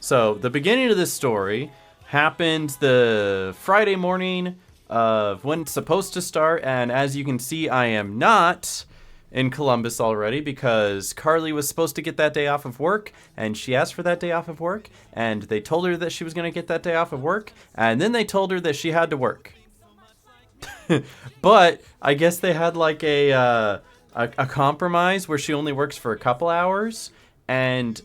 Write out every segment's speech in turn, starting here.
So the beginning of this story happened the Friday morning of when it's supposed to start. And as you can see, I am not in Columbus already because Carly was supposed to get that day off of work, and she asked for that day off of work, and they told her that she was going to get that day off of work, and then they told her that she had to work. But I guess they had like a compromise where she only works for a couple hours, and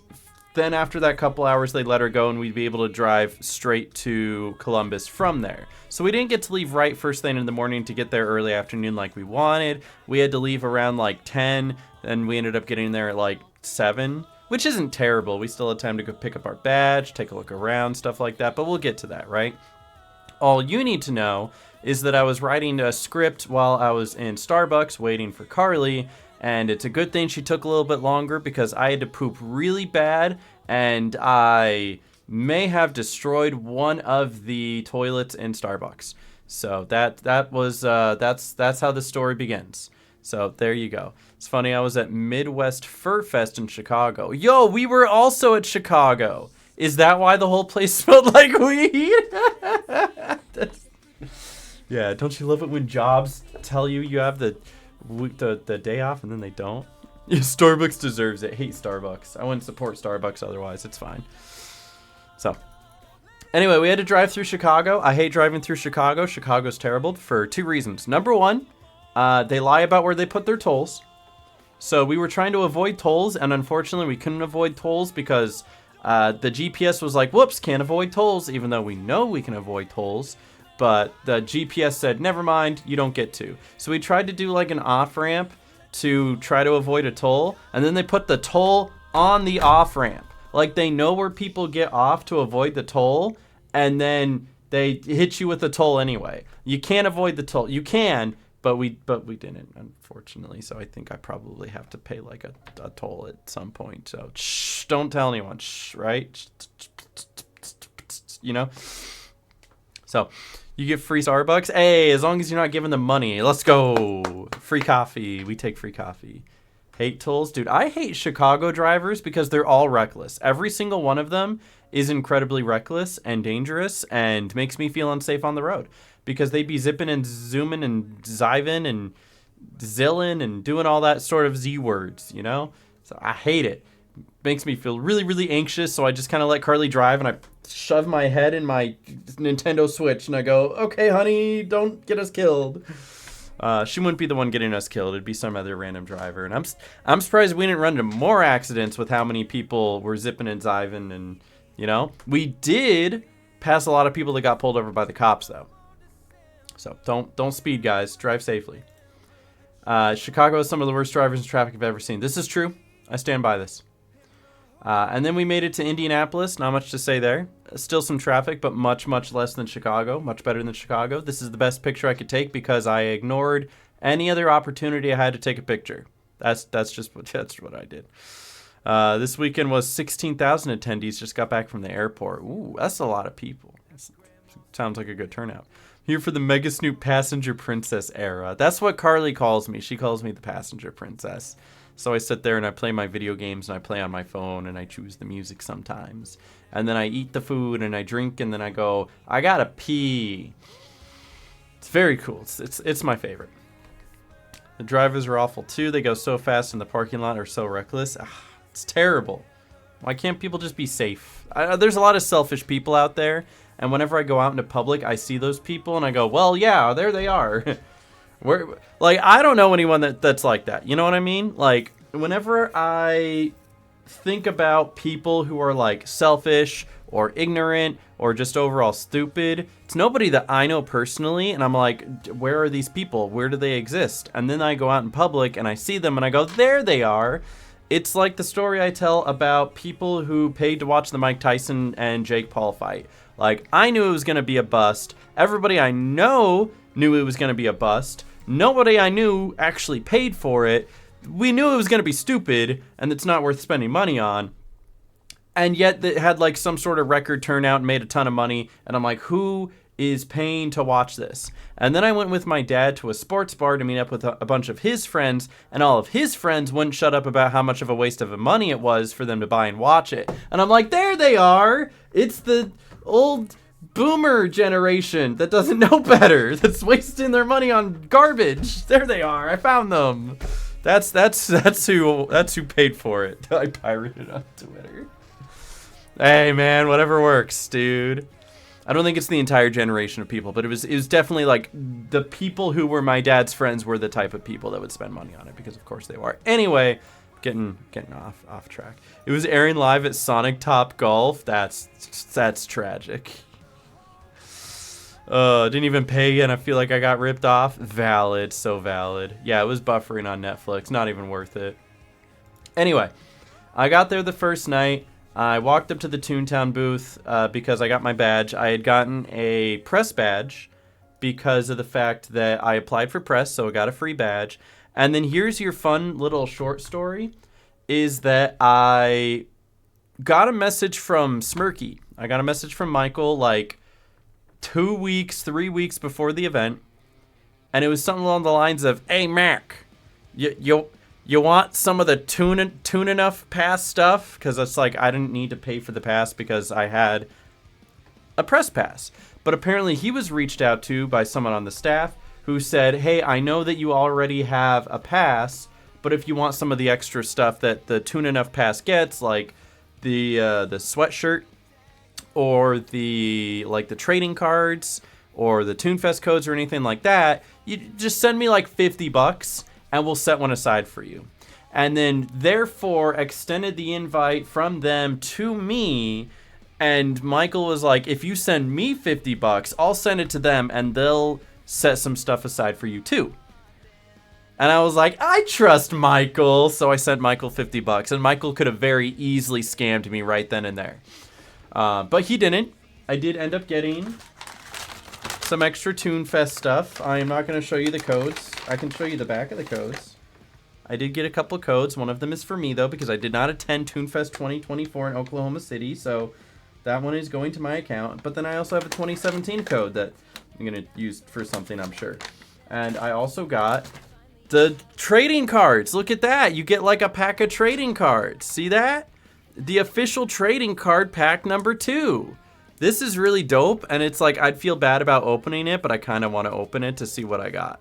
then after that couple hours they let her go and we'd be able to drive straight to Columbus from there. So we didn't get to leave right first thing in the morning to get there early afternoon like we wanted. We had to leave around like 10, and we ended up getting there at like 7, which isn't terrible. We still had time to go pick up our badge, take a look around, stuff like that, but we'll get to that, right? All you need to know is that I was writing a script while I was in Starbucks waiting for Carly, and it's a good thing she took a little bit longer because I had to poop really bad, and I may have destroyed one of the toilets in Starbucks. So that's how the story begins. So there you go. It's funny, I was at Midwest Fur Fest in Chicago. Yo, we were also at Chicago. Is that why the whole place smelled like weed? Yeah, don't you love it when jobs tell you have the day off and then they don't? Yeah, Starbucks deserves it. Hate Starbucks. I wouldn't support Starbucks otherwise. It's fine. So, anyway, we had to drive through Chicago. I hate driving through Chicago. Chicago's terrible for 2 reasons. Number 1, they lie about where they put their tolls. So we were trying to avoid tolls, and unfortunately we couldn't avoid tolls because the GPS was like, whoops, can't avoid tolls, even though we know we can avoid tolls. But the GPS said, never mind, you don't get to. So we tried to do like an off-ramp to try to avoid a toll, and then they put the toll on the off-ramp. Like they know where people get off to avoid the toll, and then they hit you with the toll anyway. You can't avoid the toll. You can, but we didn't, unfortunately. So I think I probably have to pay like a toll at some point. So shh, don't tell anyone, shh, right? You know? So you get free Starbucks. Hey, as long as you're not giving them money. Let's go. Free coffee. We take free coffee. Hate tolls? Dude, I hate Chicago drivers because they're all reckless. Every single one of them is incredibly reckless and dangerous and makes me feel unsafe on the road because they be zipping and zooming and ziving and zilling and doing all that sort of Z words, you know? So I hate it. Makes me feel really, really anxious, so I just kind of let Carly drive and I shove my head in my Nintendo Switch and I go, okay, honey, don't get us killed. She wouldn't be the one getting us killed. It'd be some other random driver. And I'm surprised we didn't run into more accidents with how many people were zipping and ziving. And, you know, we did pass a lot of people that got pulled over by the cops, though. So don't speed, guys. Drive safely. Chicago has some of the worst drivers in traffic I've ever seen. This is true. I stand by this. And then we made it to Indianapolis. Not much to say there. Still some traffic, but much, much less than Chicago. Much better than Chicago. This is the best picture I could take because I ignored any other opportunity I had to take a picture. That's what I did. This weekend was 16,000 attendees just got back from the airport. Ooh, that's a lot of people. Sounds like a good turnout. Here for the Mega Snoop Passenger Princess era. That's what Carly calls me. She calls me the Passenger Princess. So I sit there and I play my video games and I play on my phone and I choose the music sometimes. And then I eat the food and I drink and then I go, I gotta pee. It's very cool. It's my favorite. The drivers are awful too. They go so fast in the parking lot or so reckless. It's terrible. Why can't people just be safe? There's a lot of selfish people out there. And whenever I go out into public, I see those people and I go, well, yeah, there they are. I don't know anyone that's like that. You know what I mean? Like, whenever I think about people who are, like, selfish or ignorant or just overall stupid, it's nobody that I know personally, and I'm like, where are these people? Where do they exist? And then I go out in public, and I see them, and I go, there they are. It's like the story I tell about people who paid to watch the Mike Tyson and Jake Paul fight. Like, I knew it was going to be a bust. Everybody I know knew it was going to be a bust. Nobody I knew actually paid for it. We knew it was going to be stupid and it's not worth spending money on. And yet it had like some sort of record turnout and made a ton of money. And I'm like, who is paying to watch this. And then I went with my dad to a sports bar to meet up with a bunch of his friends, and all of his friends wouldn't shut up about how much of a waste of money it was for them to buy and watch it. And I'm like, there they are. It's the old boomer generation that doesn't know better, that's wasting their money on garbage. There they are. I found them. That's who paid for it. I pirated on Twitter. Hey man, whatever works, dude. I don't think it's the entire generation of people, but it was definitely like the people who were my dad's friends were the type of people that would spend money on it, because of course they were. Anyway, getting off track. It was airing live at Sonic Top Golf. That's tragic. Didn't even pay and I feel like I got ripped off. Valid, so valid. Yeah, it was buffering on Netflix. Not even worth it. Anyway, I got there the first night. I walked up to the Toontown booth because I got my badge. I had gotten a press badge because of the fact that I applied for press, so I got a free badge. And then here's your fun little short story, is that I got a message from Smirky. I got a message from Michael like 3 weeks before the event, and it was something along the lines of, "Hey Mac, you want some of the Toon Enough pass stuff?" Because it's like I didn't need to pay for the pass because I had a press pass. But apparently he was reached out to by someone on the staff who said, "Hey, I know that you already have a pass, but if you want some of the extra stuff that the Toon Enough pass gets, like the sweatshirt, or the trading cards, or the Toonfest codes, or anything like that, you just send me like $50 and we'll set one aside for you." And then therefore extended the invite from them to me. And Michael was like, "If you send me $50, I'll send it to them and they'll set some stuff aside for you too." And I was like, I trust Michael. So I sent Michael $50, and Michael could have very easily scammed me right then and there. But he didn't. I did end up getting some extra Toonfest stuff. I'm not going to show you the codes. I can show you the back of the codes. I did get a couple of codes. One of them is for me, though, because I did not attend Toonfest 2024 in Oklahoma City. So that one is going to my account. But then I also have a 2017 code that I'm going to use for something, I'm sure. And I also got the trading cards. Look at that. You get like a pack of trading cards. See that? The official trading card pack number 2. This is really dope, and it's like I'd feel bad about opening it, but I kind of want to open it to see what I got.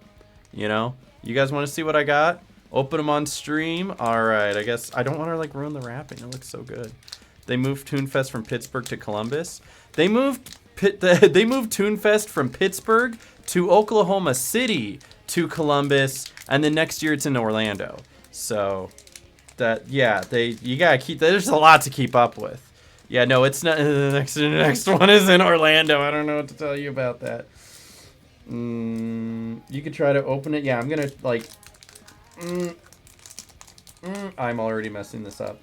You know? You guys want to see what I got? Open them on stream? Alright, I guess I don't want to like ruin the wrapping. It looks so good. They moved Toonfest from Pittsburgh to Columbus. They moved Toonfest from Pittsburgh to Oklahoma City to Columbus, and then next year it's in Orlando. So you gotta keep. There's a lot to keep up with. Yeah, no, it's not. The next one is in Orlando. I don't know what to tell you about that. You could try to open it. Yeah, I'm gonna like. I'm already messing this up.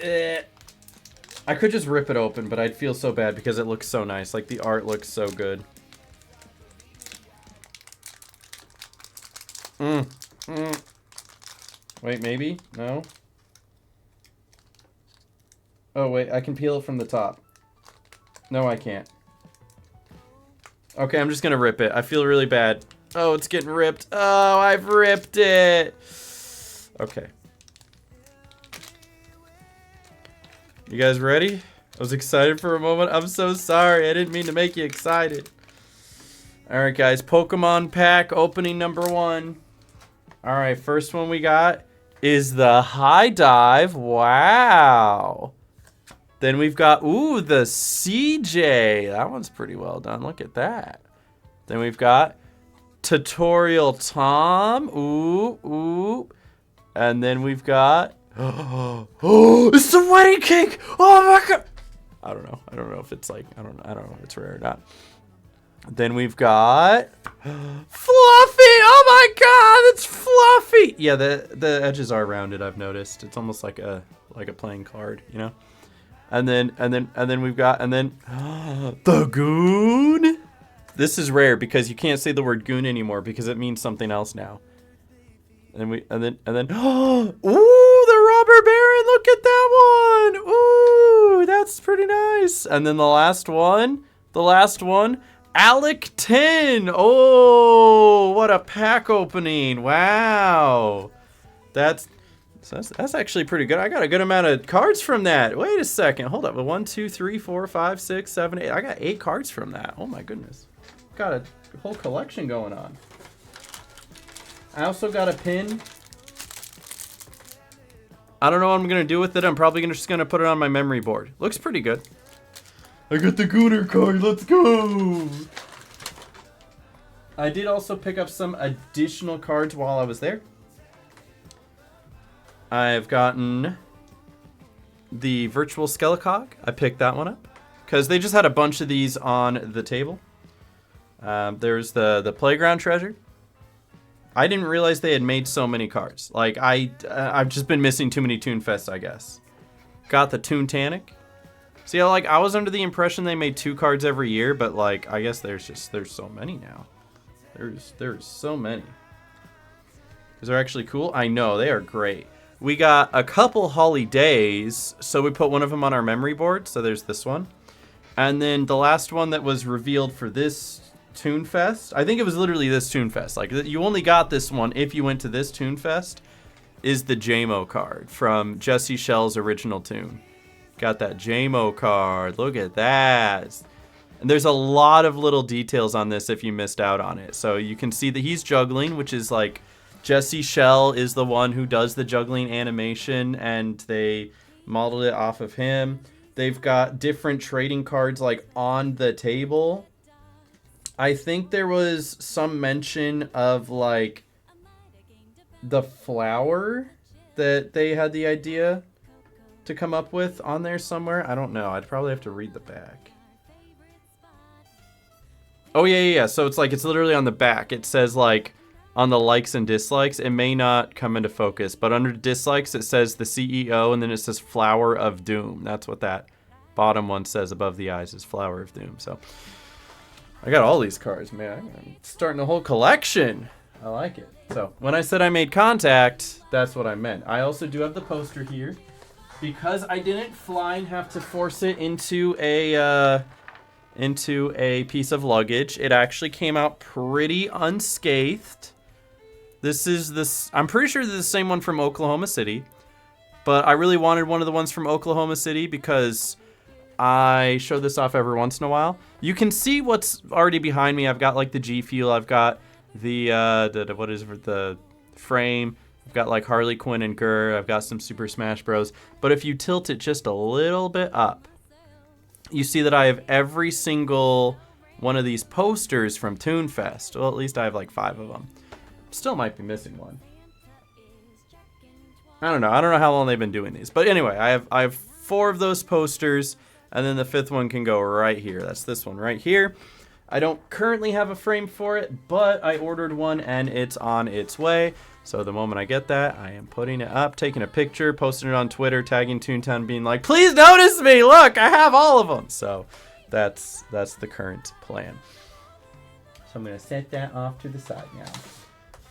I could just rip it open, but I'd feel so bad because it looks so nice. Like the art looks so good. Wait, maybe? No? Oh, wait, I can peel it from the top. No, I can't. Okay, I'm just gonna rip it. I feel really bad. Oh, it's getting ripped. Oh, I've ripped it. Okay. You guys ready? I was excited for a moment. I'm so sorry. I didn't mean to make you excited. Alright, guys. Pokemon pack opening number 1. Alright, first one we got is the High Dive. Wow. Then we've got, ooh, the CJ. That one's pretty well done. Look at that. Then we've got Tutorial Tom. Ooh. And then we've got, oh, it's the wedding cake. Oh my God. I don't know. I don't know if it's like, I don't know if it's rare or not. Then we've got Fluffy. Oh my God, it's Fluffy. Yeah, the edges are rounded. I've noticed. It's almost like a playing card, you know. And then we've got the Goon. This is rare because you can't say the word Goon anymore because it means something else now. And then ooh, the Robber Baron. Look at that one. Ooh, that's pretty nice. Yes. And then the last one. Alec 10. Oh, what a pack opening. Wow. That's actually pretty good. I got a good amount of cards from that. Wait a second. Hold up. 1, 2, 3, 4, 5, 6, 7, 8. I got 8 cards from that. Oh my goodness. Got a whole collection going on. I also got a pin. I don't know what I'm going to do with it. I'm probably just going to put it on my memory board. Looks pretty good. I got the Gooner card. Let's go. I did also pick up some additional cards while I was there. I've gotten the Virtual Skelecog. I picked that one up because they just had a bunch of these on the table. There's the Playground Treasure. I didn't realize they had made so many cards. Like, I've just been missing too many Toonfests, I guess. Got the Toontanic. See, like, I was under the impression they made 2 cards every year, but, like, I guess there's so many now. There's so many. Is they actually cool? I know, they are great. We got a couple holidays, so we put one of them on our memory board, so there's this one. And then the last one that was revealed for this Toonfest, I think it was literally this Toonfest. Like, you only got this one if you went to this Toonfest, is the JMO card from Jesse Shell's original Toon. Got that JMO card. Look at that. And there's a lot of little details on this if you missed out on it. So you can see that he's juggling, which is like Jesse Shell is the one who does the juggling animation, and they modeled it off of him. They've got different trading cards like on the table. I think there was some mention of like the flower that they had the idea to come up with on there somewhere. I don't know. I'd probably have to read the back. Oh, yeah. So it's literally on the back. It says like on the likes and dislikes. It may not come into focus, but under dislikes, it says the CEO, and then it says Flower of Doom. That's what that bottom one says above the eyes, is Flower of Doom. So I got all these cards, man. I'm starting a whole collection. I like it. So when I said I made contact, that's what I meant. I also do have the poster here. Because I didn't fly and have to force it into a piece of luggage, it actually came out pretty unscathed. I'm pretty sure this is the same one from Oklahoma City. But I really wanted one of the ones from Oklahoma City because I show this off every once in a while. You can see what's already behind me. I've got like the G Fuel. I've got the frame. I've got like Harley Quinn and Gurr. I've got some Super Smash Bros. But if you tilt it just a little bit up, you see that I have every single one of these posters from Toonfest. Well, at least I have like 5 of them. Still might be missing one. I don't know how long they've been doing these. But anyway, I have 4 of those posters. And then the 5th one can go right here. That's this one right here. I don't currently have a frame for it, but I ordered one and it's on its way. So the moment I get that, I am putting it up, taking a picture, posting it on Twitter, tagging Toontown, being like, please notice me. Look, I have all of them. So that's the current plan. So I'm going to set that off to the side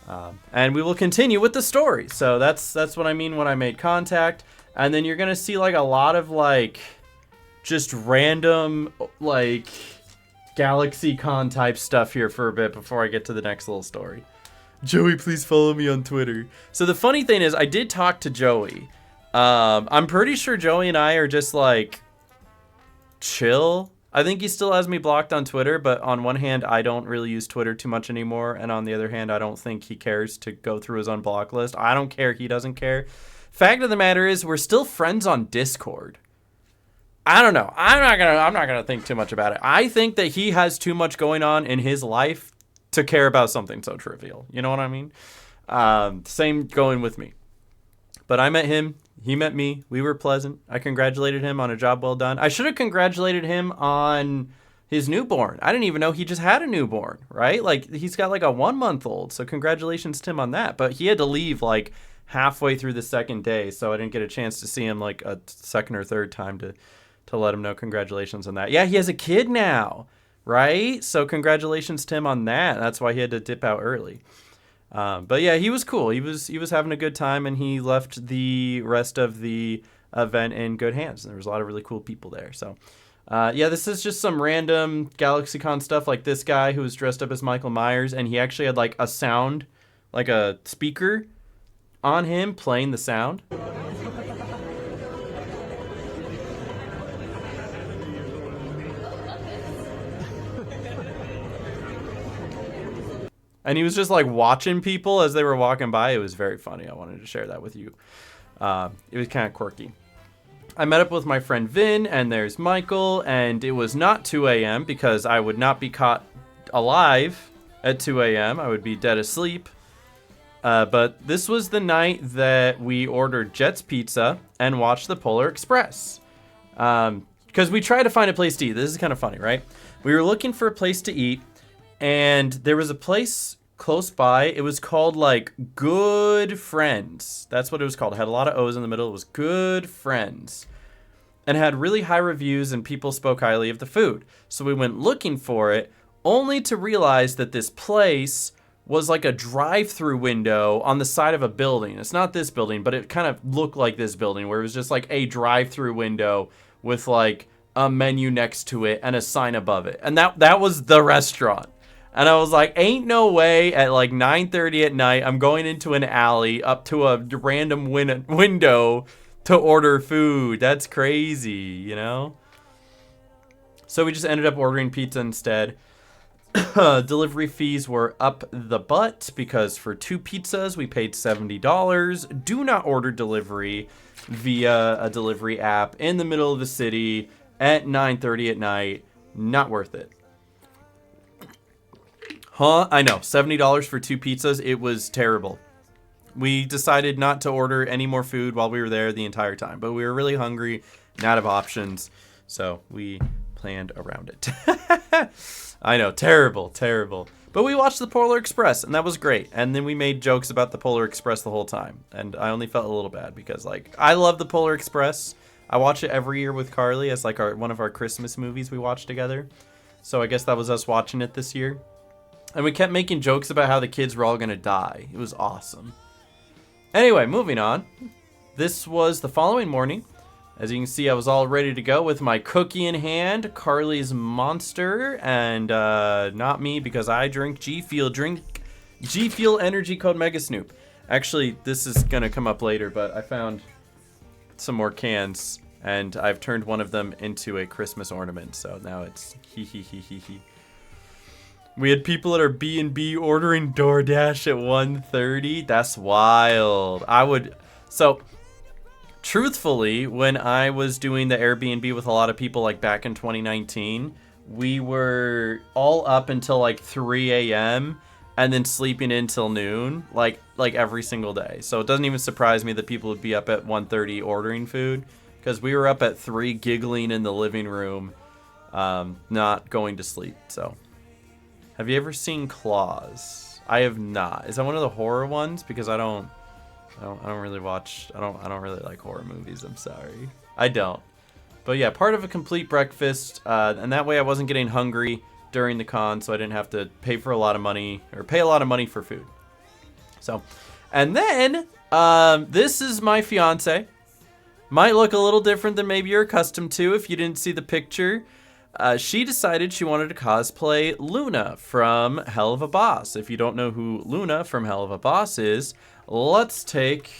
now. And we will continue with the story. So that's what I mean when I made contact. And then you're going to see like a lot of like just random like Galaxycon type stuff here for a bit before I get to the next little story. Joey, please follow me on Twitter. So the funny thing is I did talk to Joey. I'm pretty sure Joey and I are just like chill. I think he still has me blocked on Twitter, but on one hand, I don't really use Twitter too much anymore. And on the other hand, I don't think he cares to go through his unblock list. I don't care. He doesn't care. Fact of the matter is we're still friends on Discord. I don't know. I'm not gonna think too much about it. I think that he has too much going on in his life to care about something so trivial. You know what I mean? Same going with me. But I met him. He met me. We were pleasant. I congratulated him on a job well done. I should have congratulated him on his newborn. I didn't even know he just had a newborn, right? Like, he's got like a 1-month-old. So congratulations to him on that. But he had to leave like halfway through the second day. So I didn't get a chance to see him like a second or third time to let him know congratulations on that. Yeah, he has a kid now, right? So congratulations to him on that. That's why he had to dip out early. But yeah, he was cool. He was having a good time, and he left the rest of the event in good hands. And there was a lot of really cool people there. So Yeah, this is just some random Galaxycon stuff, like this guy who was dressed up as Michael Myers, and he actually had like a sound, like a speaker on him playing the sound. And he was just like watching people as they were walking by. It was very funny. I wanted to share that with you. It was kind of quirky. I met up with my friend Vin, and there's Michael, and it was not 2 a.m. because I would not be caught alive at 2 a.m. I would be dead asleep. But this was the night that we ordered Jet's Pizza and watched the Polar Express. Because we tried to find a place to eat. This is kind of funny, right? We were looking for a place to eat, and there was a place close by. It was called like Good Friends. That's what it was called. It had a lot of O's in the middle. It was Good Friends. And had really high reviews, and people spoke highly of the food. So we went looking for it, only to realize that this place was like a drive-through window on the side of a building. It's not this building, but it kind of looked like this building, where it was just like a drive-through window with like a menu next to it and a sign above it. And that was the restaurant. And I was like, ain't no way at like 9:30 at night I'm going into an alley up to a random window to order food. That's crazy, you know? So we just ended up ordering pizza instead. Delivery fees were up the butt because for 2 pizzas we paid $70. Do not order delivery via a delivery app in the middle of the city at 9:30 at night. Not worth it. Huh? I know. $70 for 2 pizzas. It was terrible. We decided not to order any more food while we were there the entire time. But we were really hungry and out of options. So we planned around it. I know. Terrible. Terrible. But we watched the Polar Express, and that was great. And then we made jokes about the Polar Express the whole time. And I only felt a little bad because, like, I love the Polar Express. I watch it every year with Carly as, like, one of our Christmas movies we watch together. So I guess that was us watching it this year. And we kept making jokes about how the kids were all going to die. It was awesome. Anyway, moving on. This was the following morning. As you can see, I was all ready to go with my cookie in hand, Carly's Monster, and not me because I drink G Fuel. Drink G Fuel Energy Code Mega Snoop. Actually, this is going to come up later, but I found some more cans, and I've turned one of them into a Christmas ornament. So now it's hee hee hee hee hee. We had people at our B&B ordering DoorDash at 1:30. That's wild. So, truthfully, when I was doing the Airbnb with a lot of people, like back in 2019, we were all up until like 3 a.m. and then sleeping until noon, like every single day. So it doesn't even surprise me that people would be up at 1:30 ordering food, because we were up at 3 giggling in the living room, not going to sleep. So. Have you ever seen Claws? I have not. Is that one of the horror ones? Because I don't really watch. I don't really like horror movies. I'm sorry. I don't. But yeah, part of a complete breakfast, and that way I wasn't getting hungry during the con, so I didn't have to pay a lot of money for food. So, and then this is my fiance. Might look a little different than maybe you're accustomed to if you didn't see the picture. She decided she wanted to cosplay Luna from Hell of a Boss. If you don't know who Luna from Hell of a Boss is, let's take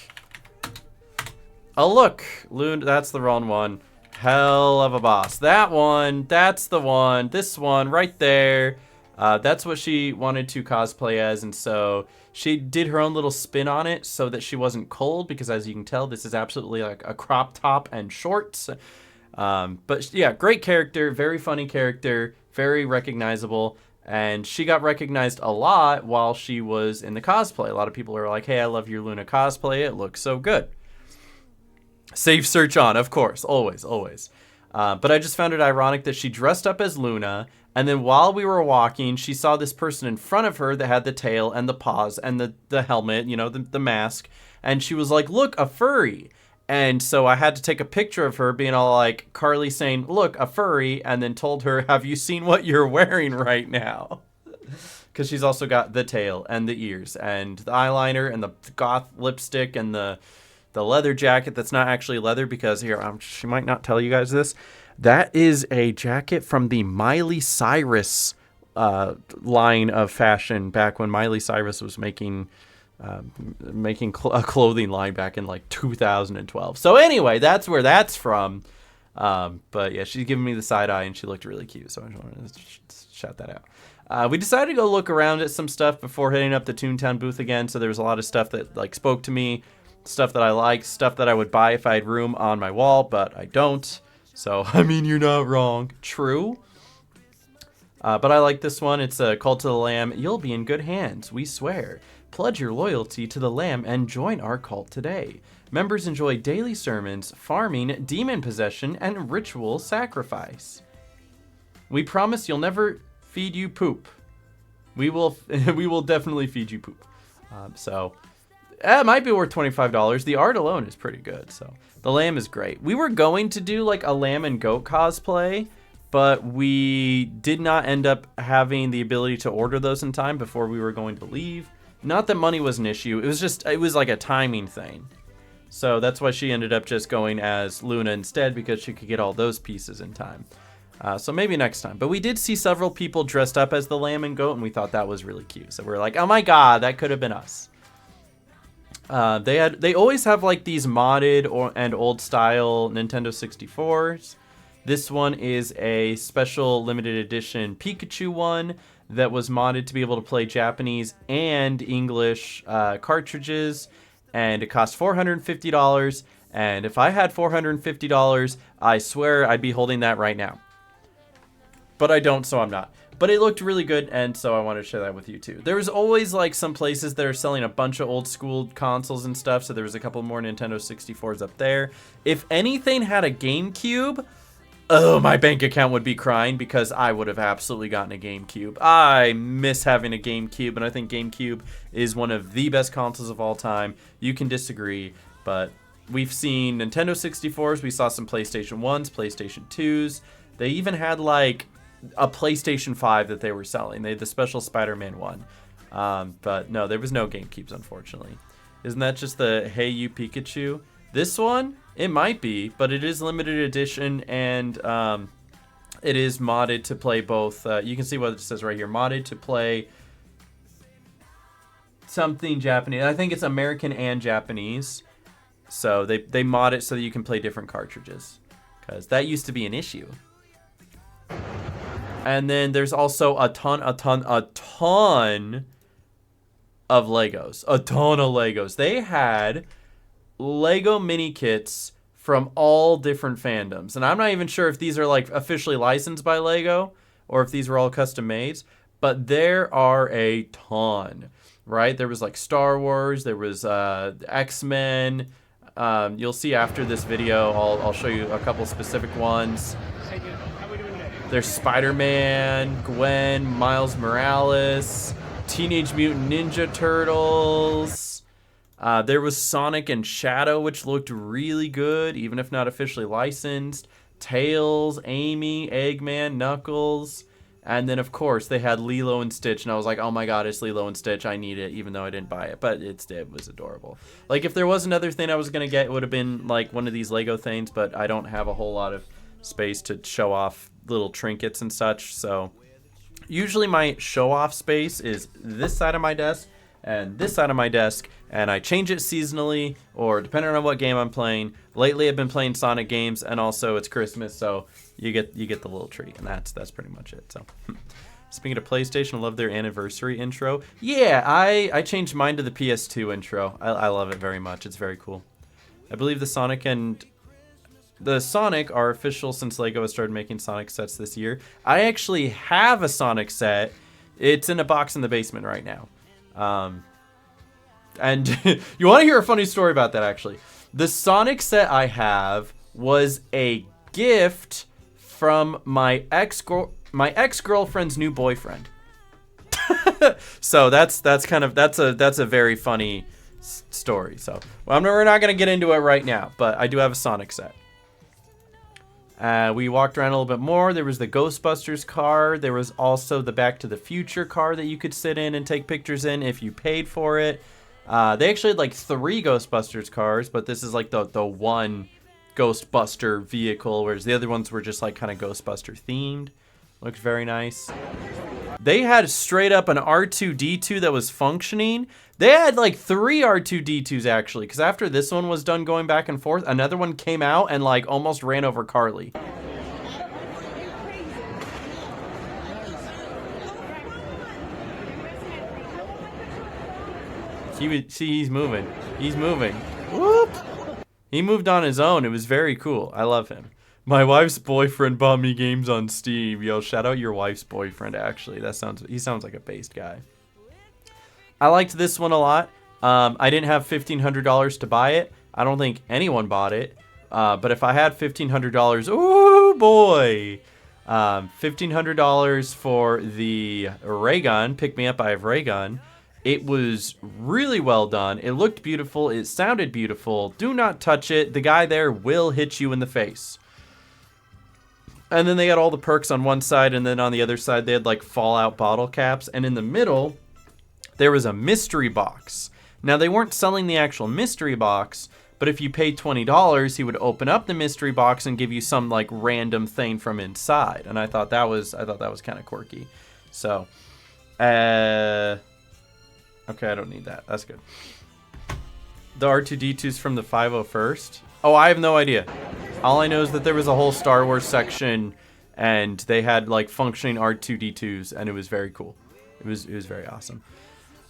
a look. Luna, that's the wrong one. Hell of a Boss. That one, that's the one. This one right there. That's what she wanted to cosplay as, and so she did her own little spin on it so that she wasn't cold, because as you can tell, this is absolutely like a crop top and shorts. But yeah, great character, very funny character, very recognizable, and she got recognized a lot while she was in the cosplay. A lot of people are like, hey, I love your Luna cosplay, it looks so good. Safe search on, of course, always. But I just found it ironic that she dressed up as Luna, and then while we were walking, she saw this person in front of her that had the tail and the paws and the helmet, you know, the mask, and she was like, look, a furry. And so I had to take a picture of her being all like, Carly saying, look, a furry, and then told her, have you seen what you're wearing right now? Because she's also got the tail and the ears and the eyeliner and the goth lipstick and the The leather jacket that's not actually leather because here, she might not tell you guys this. That is a jacket from the Miley Cyrus line of fashion back when Miley Cyrus was making a clothing line back in like 2012. So anyway, that's where that's from. But yeah, she's giving me the side eye and she looked really cute. So I just wanted to shout that out. We decided to go look around at some stuff before hitting up the Toontown booth again. So there was a lot of stuff that like spoke to me, stuff that I liked, stuff that I would buy if I had room on my wall, but I don't. So, I mean, you're not wrong. True. But I like this one. It's a Call to the Lamb. You'll be in good hands, we swear. Pledge your loyalty to the Lamb and join our cult today. Members enjoy daily sermons, farming, demon possession, and ritual sacrifice. We promise you'll never feed you poop. We will definitely feed you poop. So it might be worth $25. The art alone is pretty good. So the lamb is great. We were going to do like a lamb and goat cosplay, but we did not end up having the ability to order those in time before we were going to leave. Not that money was an issue. It was like a timing thing. So that's why she ended up just going as Luna instead, because she could get all those pieces in time. So maybe next time. But we did see several people dressed up as the lamb and goat, and we thought that was really cute. So we were like, oh my god, that could have been us. They always have like these modded and old style Nintendo 64s. This one is a special limited edition Pikachu one that was modded to be able to play Japanese and English cartridges, and it cost $450. And if I had $450, I swear I'd be holding that right now. But I don't, so I'm not. But it looked really good, and so I wanted to share that with you too. There's always like some places that are selling a bunch of old school consoles and stuff, so there was a couple more Nintendo 64s up there. If anything had a GameCube, oh, my bank account would be crying because I would have absolutely gotten a GameCube. I miss having a GameCube, and I think GameCube is one of the best consoles of all time. You can disagree, but we've seen Nintendo 64s. We saw some PlayStation 1s, PlayStation 2s. They even had like a PlayStation 5 that they were selling. They had the special Spider-Man one. But no, there was no GameCubes, unfortunately. Isn't that just the Hey You Pikachu? This one, it might be, but it is limited edition, and it is modded to play both. You can see what it says right here. Modded to play something Japanese. I think it's American and Japanese. So they mod it so that you can play different cartridges, because that used to be an issue. And then there's also a ton of Legos. A ton of Legos. They had Lego mini kits from all different fandoms. And I'm not even sure if these are like officially licensed by Lego or if these were all custom made. But there are a ton, right? There was like Star Wars. There was X-Men. You'll see after this video, I'll show you a couple specific ones. There's Spider-Man, Gwen, Miles Morales, Teenage Mutant Ninja Turtles. There was Sonic and Shadow, which looked really good, even if not officially licensed. Tails, Amy, Eggman, Knuckles. And then, of course, they had Lilo and Stitch, and I was like, oh my god, it's Lilo and Stitch. I need it, even though I didn't buy it. But it was adorable. Like, if there was another thing I was going to get, it would have been, like, one of these Lego things, but I don't have a whole lot of space to show off little trinkets and such. So usually my show off space is this side of my desk and this side of my desk, and I change it seasonally or depending on what game I'm playing. Lately I've been playing Sonic games, and also it's Christmas, so you get the little treat, and that's pretty much it. So speaking of PlayStation, I love their anniversary intro. Yeah, I changed mine to the PS2 intro. I love it very much. It's very cool. I believe the Sonic are official since Lego has started making Sonic sets this year. I actually have a Sonic set. It's in a box in the basement right now. And you want to hear a funny story about that, actually. The Sonic set I have was a gift from my ex-girlfriend's new boyfriend. So that's a very funny story. So we're not going to get into it right now, but I do have a Sonic set. We walked around a little bit more. There was the Ghostbusters car. There was also the Back to the Future car that you could sit in and take pictures in if you paid for it. They actually had like 3 Ghostbusters cars, but this is like the one Ghostbuster vehicle, whereas the other ones were just like kind of Ghostbuster themed. Looks very nice. They had straight up an R2-D2 that was functioning. They had like 3 R2-D2s actually, because after this one was done going back and forth, another one came out and like almost ran over Carly. He's moving. He's moving. Whoop! He moved on his own. It was very cool. I love him. My wife's boyfriend bought me games on Steam. Yo, shout out your wife's boyfriend, actually. He sounds like a based guy. I liked this one a lot. I didn't have $1,500 to buy it. I don't think anyone bought it. But if I had $1,500, ooh boy. $1,500 for the ray gun. Pick me up, I have ray gun. It was really well done. It looked beautiful. It sounded beautiful. Do not touch it. The guy there will hit you in the face. And then they had all the perks on one side, and then on the other side they had like Fallout bottle caps. And in the middle, there was a mystery box. Now they weren't selling the actual mystery box, but if you paid $20, he would open up the mystery box and give you some like random thing from inside. And I thought that was kind of quirky. So, okay, I don't need that. That's good. The R2-D2's from the 501st. Oh, I have no idea. All I know is that there was a whole Star Wars section, and they had like functioning R2-D2s, and it was very cool. It was very awesome.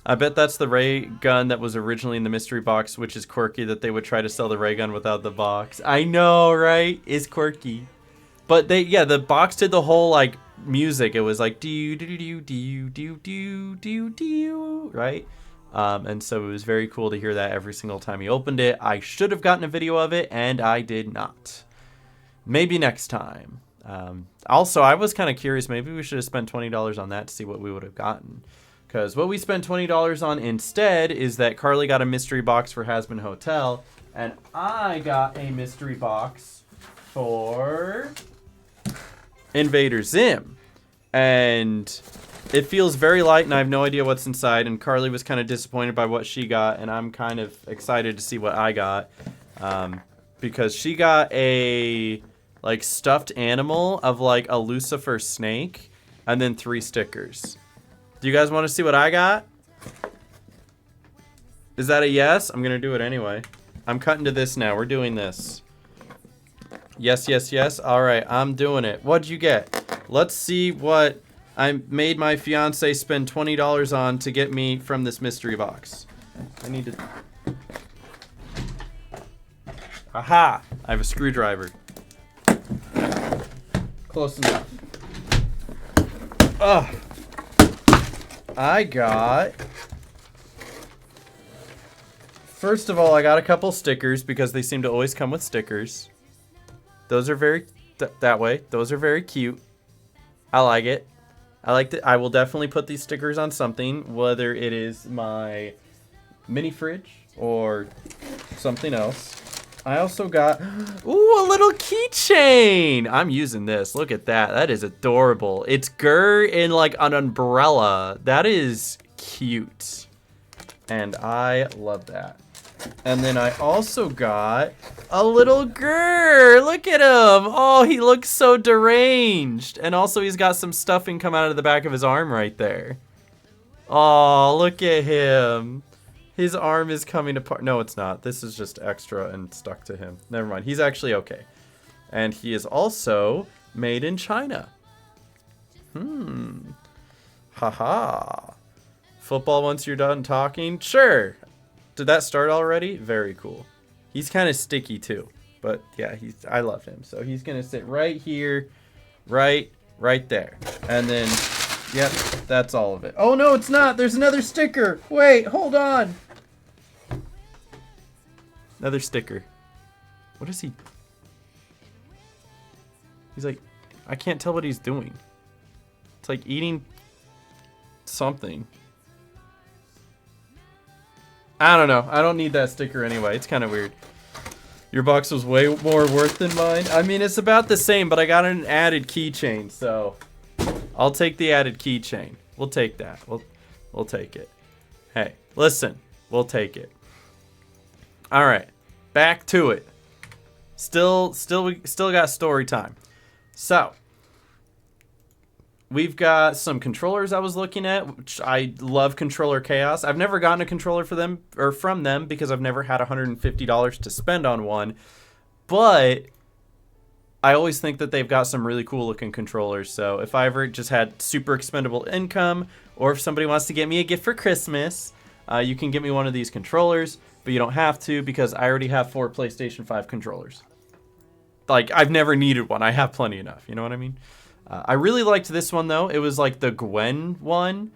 I bet that's the ray gun that was originally in the mystery box, which is quirky that they would try to sell the ray gun without the box. I know, right? It's quirky. But the box did the whole like music. It was like do do do do do do do do, right? And so it was very cool to hear that every single time he opened it. I should have gotten a video of it, and I did not. Maybe next time. Also, I was kind of curious. Maybe we should have spent $20 on that to see what we would have gotten. Because what we spent $20 on instead is that Carly got a mystery box for Hazbin Hotel, and I got a mystery box for Invader Zim. And it feels very light, and I have no idea what's inside. And Carly was kind of disappointed by what she got, and I'm kind of excited to see what I got. Because she got a like stuffed animal of like a Lucifer snake, and then 3 stickers. Do you guys want to see what I got? Is that a yes? I'm going to do it anyway. I'm cutting to this now. We're doing this. Yes, yes, yes. All right, I'm doing it. What'd you get? Let's see what I made my fiance spend $20 on to get me from this mystery box. I need to... Aha! I have a screwdriver. Close enough. Ugh. I got... First of all, I got a couple stickers because they seem to always come with stickers. Those are very... that way. Those are very cute. I like it. I like that. I will definitely put these stickers on something, whether it is my mini fridge or something else. I also got, ooh, a little keychain. I'm using this. Look at that. That is adorable. It's Gurr in like an umbrella. That is cute. And I love that. And then I also got a little Gurr. Look at him. Oh, he looks so deranged. And also he's got some stuffing come out of the back of his arm right there. Oh, look at him. His arm is coming apart. No, it's not. This is just extra and stuck to him. Never mind. He's actually okay. And he is also made in China. Haha. Football once you're done talking? Sure. Did that start already? Very cool. He's kind of sticky too. But yeah, I love him. So he's going to sit right here. Right there. And then, yep, that's all of it. Oh no, it's not. There's another sticker. Wait, hold on. Another sticker. What is he? He's like, I can't tell what he's doing. It's like eating something. I don't know. I don't need that sticker anyway. It's kind of weird. Your box was way more worth than mine. I mean, it's about the same, but I got an added keychain, so I'll take the added keychain. We'll take that. We'll take it. Hey, listen. We'll take it. All right, back to it. We still got story time. So we've got some controllers I was looking at, which I love Controller Chaos. I've never gotten a controller for them or from them because I've never had $150 to spend on one. But I always think that they've got some really cool looking controllers. So if I ever just had super expendable income, or if somebody wants to get me a gift for Christmas, you can get me one of these controllers, but you don't have to because I already have 4 PlayStation 5 controllers. Like, I've never needed one. I have plenty enough. You know what I mean? I really liked this one, though. It was like the Gwen one.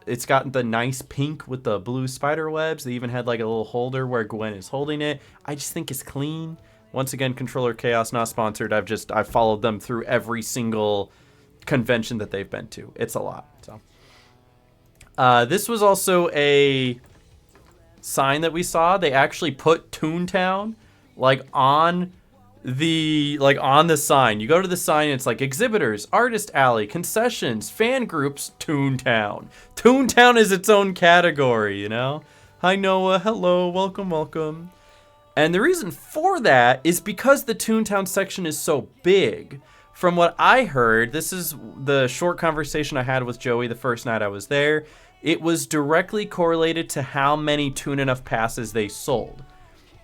It's got the nice pink with the blue spider webs. They even had like a little holder where Gwen is holding it. I just think it's clean. Once again, Controller Chaos, not sponsored. I've followed them through every single convention that they've been to. It's a lot. So this was also a sign that we saw. They actually put Toontown on the sign. You go to the sign, and it's like exhibitors, artist alley, concessions, fan groups, Toontown. Toontown is its own category, you know? Hi, Noah. Hello. Welcome. And the reason for that is because the Toontown section is so big. From what I heard, this is the short conversation I had with Joey the first night I was there. It was directly correlated to how many Toon Enough passes they sold.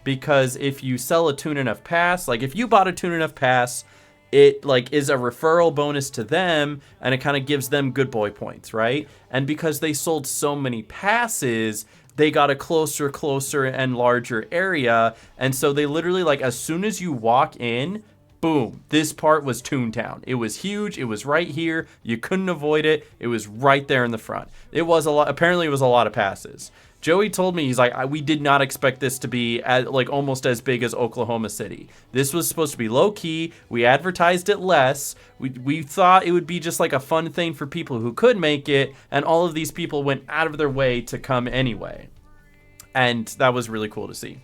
Because if you sell a Toon Enough pass, like if you bought a Toon Enough pass, it is a referral bonus to them, and it kind of gives them good boy points, right? And because they sold so many passes, they got a closer and larger area, and so they literally, as soon as you walk in, boom, this part was Toontown. It was huge. It was right here. You couldn't avoid it. It was right there in the front. It was a lot. Apparently, it was a lot of passes. Joey told me, he's like, we did not expect this to be almost as big as Oklahoma City. This was supposed to be low key. We advertised it less. We thought it would be just like a fun thing for people who could make it, and all of these people went out of their way to come anyway. And that was really cool to see.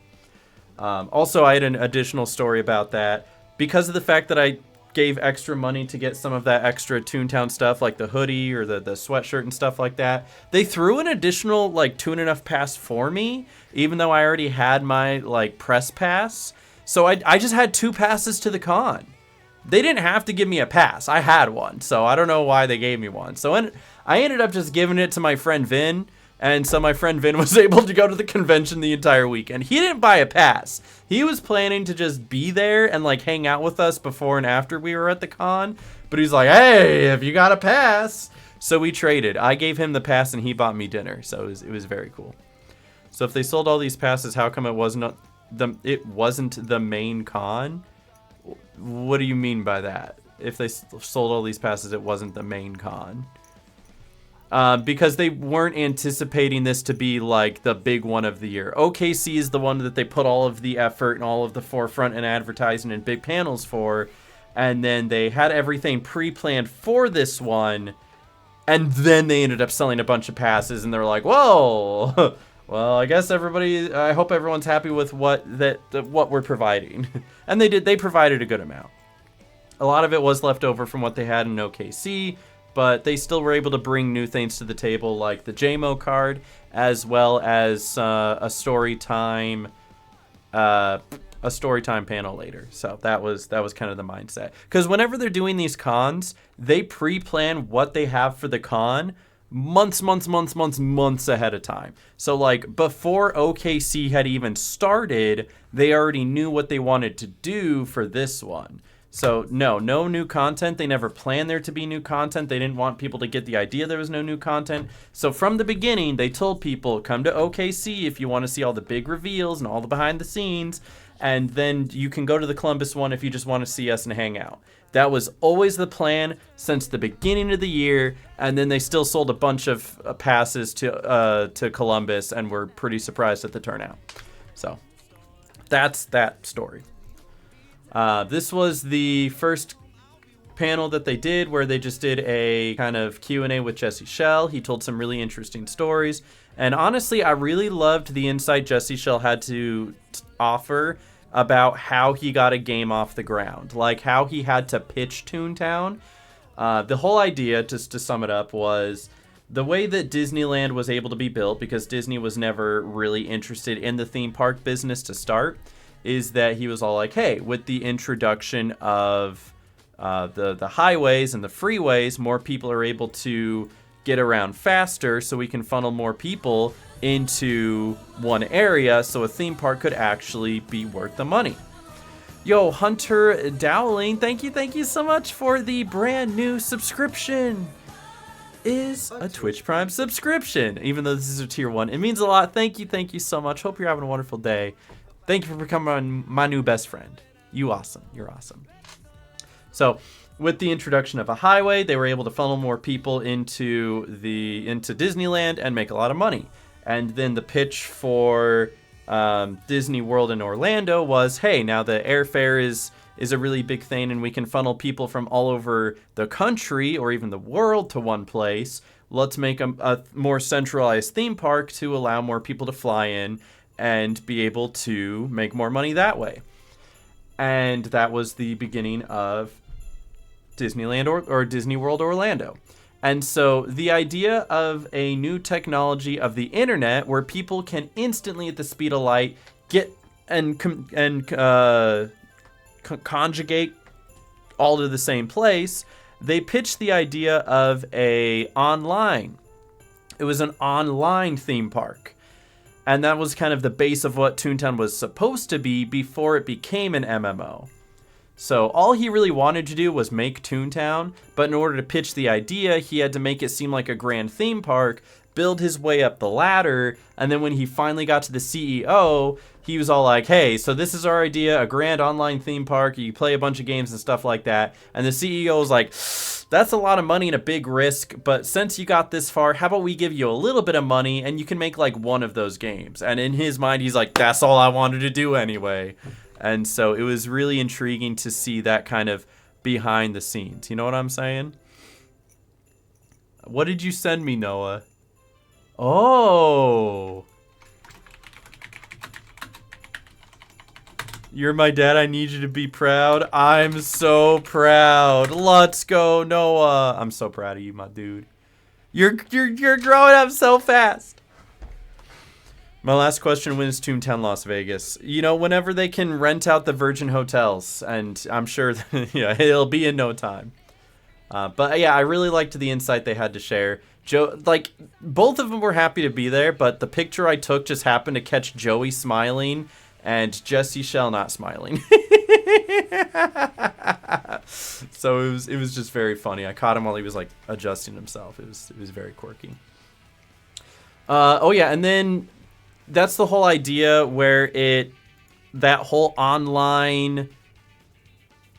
Also, I had an additional story about that. Because of the fact that I gave extra money to get some of that extra Toontown stuff, like the hoodie or the sweatshirt and stuff like that, they threw an additional Toon Enough pass for me, even though I already had my press pass. So I just had 2 passes to the con. They didn't have to give me a pass. I had one, so I don't know why they gave me one. So I ended up just giving it to my friend Vin. And so my friend Vin was able to go to the convention the entire weekend. He didn't buy a pass. He was planning to just be there and hang out with us before and after we were at the con. But he's like, hey, have you got a pass? So we traded. I gave him the pass and he bought me dinner. So it was very cool. So if they sold all these passes, how come it wasn't the main con? What do you mean by that? If they sold all these passes, it wasn't the main con. Because they weren't anticipating this to be the big one of the year. OKC is the one that they put all of the effort and all of the forefront and advertising and big panels for. And then they had everything pre-planned for this one. And then they ended up selling a bunch of passes. And they were like, whoa, well, I guess I hope everyone's happy with what we're providing. And they did. They provided a good amount. A lot of it was left over from what they had in OKC. But they still were able to bring new things to the table, like the JMO card, as well as a story time panel later. So that was kind of the mindset. Because whenever they're doing these cons, they pre-plan what they have for the con months ahead of time. So before OKC had even started, they already knew what they wanted to do for this one. So, no new content. They never planned there to be new content. They didn't want people to get the idea there was no new content. So, from the beginning, they told people, come to OKC if you want to see all the big reveals and all the behind the scenes. And then you can go to the Columbus one if you just want to see us and hang out. That was always the plan since the beginning of the year. And then they still sold a bunch of passes to Columbus and were pretty surprised at the turnout. So, that's that story. This was the first panel that they did where they just did a kind of Q&A with Jesse Shell. He told some really interesting stories. And honestly, I really loved the insight Jesse Shell had to offer about how he got a game off the ground. How he had to pitch Toontown. The whole idea, just to sum it up, was the way that Disneyland was able to be built, because Disney was never really interested in the theme park business to start, is that he was all like, hey, with the introduction of the highways and the freeways, more people are able to get around faster, so we can funnel more people into one area, so a theme park could actually be worth the money. Yo, Hunter Dowling, thank you so much for the brand new subscription. Is a Twitch Prime subscription, even though this is a tier 1. It means a lot. Thank you so much. Hope you're having a wonderful day. Thank you for becoming my new best friend. You're awesome. So, with the introduction of a highway, they were able to funnel more people into Disneyland and make a lot of money. And then the pitch for Disney World in Orlando was, hey, now the airfare is a really big thing, and we can funnel people from all over the country or even the world to one place. Let's make a more centralized theme park to allow more people to fly in and be able to make more money that way. And that was the beginning of Disneyland or Disney World Orlando. And so the idea of a new technology of the internet where people can instantly at the speed of light get and conjugate all to the same place, they pitched the idea of it was an online theme park. And that was kind of the base of what Toontown was supposed to be before it became an MMO. So all he really wanted to do was make Toontown, but in order to pitch the idea, he had to make it seem like a grand theme park, build his way up the ladder, and then when he finally got to the CEO, he was all like, hey, so this is our idea, a grand online theme park, you play a bunch of games and stuff like that. And the CEO was like, that's a lot of money and a big risk, but since you got this far, how about we give you a little bit of money and you can make like one of those games. And in his mind, he's like, that's all I wanted to do anyway. And so it was really intriguing to see that kind of behind the scenes. You know what I'm saying? What did you send me, Noah? Oh. You're my dad. I need you to be proud. I'm so proud. Let's go, Noah. I'm so proud of you, my dude. You're growing up so fast. My last question, when is Toontown Las Vegas? You know, whenever they can rent out the Virgin hotels, and I'm sure yeah, it'll be in no time. But yeah, I really liked the insight they had to share. Joe, like, both of them were happy to be there, but the picture I took just happened to catch Joey smiling and Jesse Shell not smiling. So it was just very funny. I caught him while he was like adjusting himself. It was very quirky. Oh yeah, and then that's the whole idea where that whole online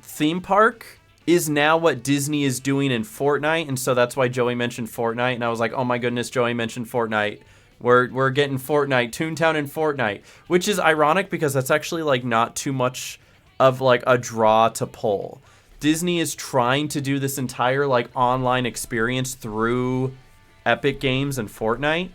theme park is now what Disney is doing in Fortnite, and so that's why Joey mentioned Fortnite, and I was like, oh my goodness, Joey mentioned Fortnite. We're getting Fortnite, Toontown and Fortnite, which is ironic because that's actually like not too much of like a draw to pull. Disney is trying to do this entire like online experience through Epic Games and Fortnite.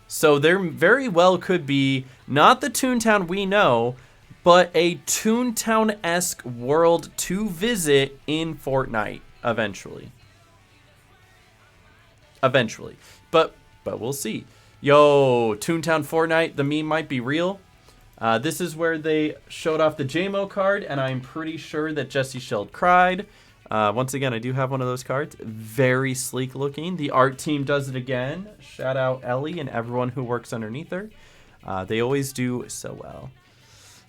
So there very well could be not the Toontown we know, but a Toontown-esque world to visit in Fortnite eventually. But we'll see. Yo, Toontown Fortnite, the meme might be real. This is where they showed off the JMO card, and I'm pretty sure that Jesse Sheld cried. Once again, I do have one of those cards. Very sleek looking. The art team does it again. Shout out Ellie and everyone who works underneath her. They always do so well.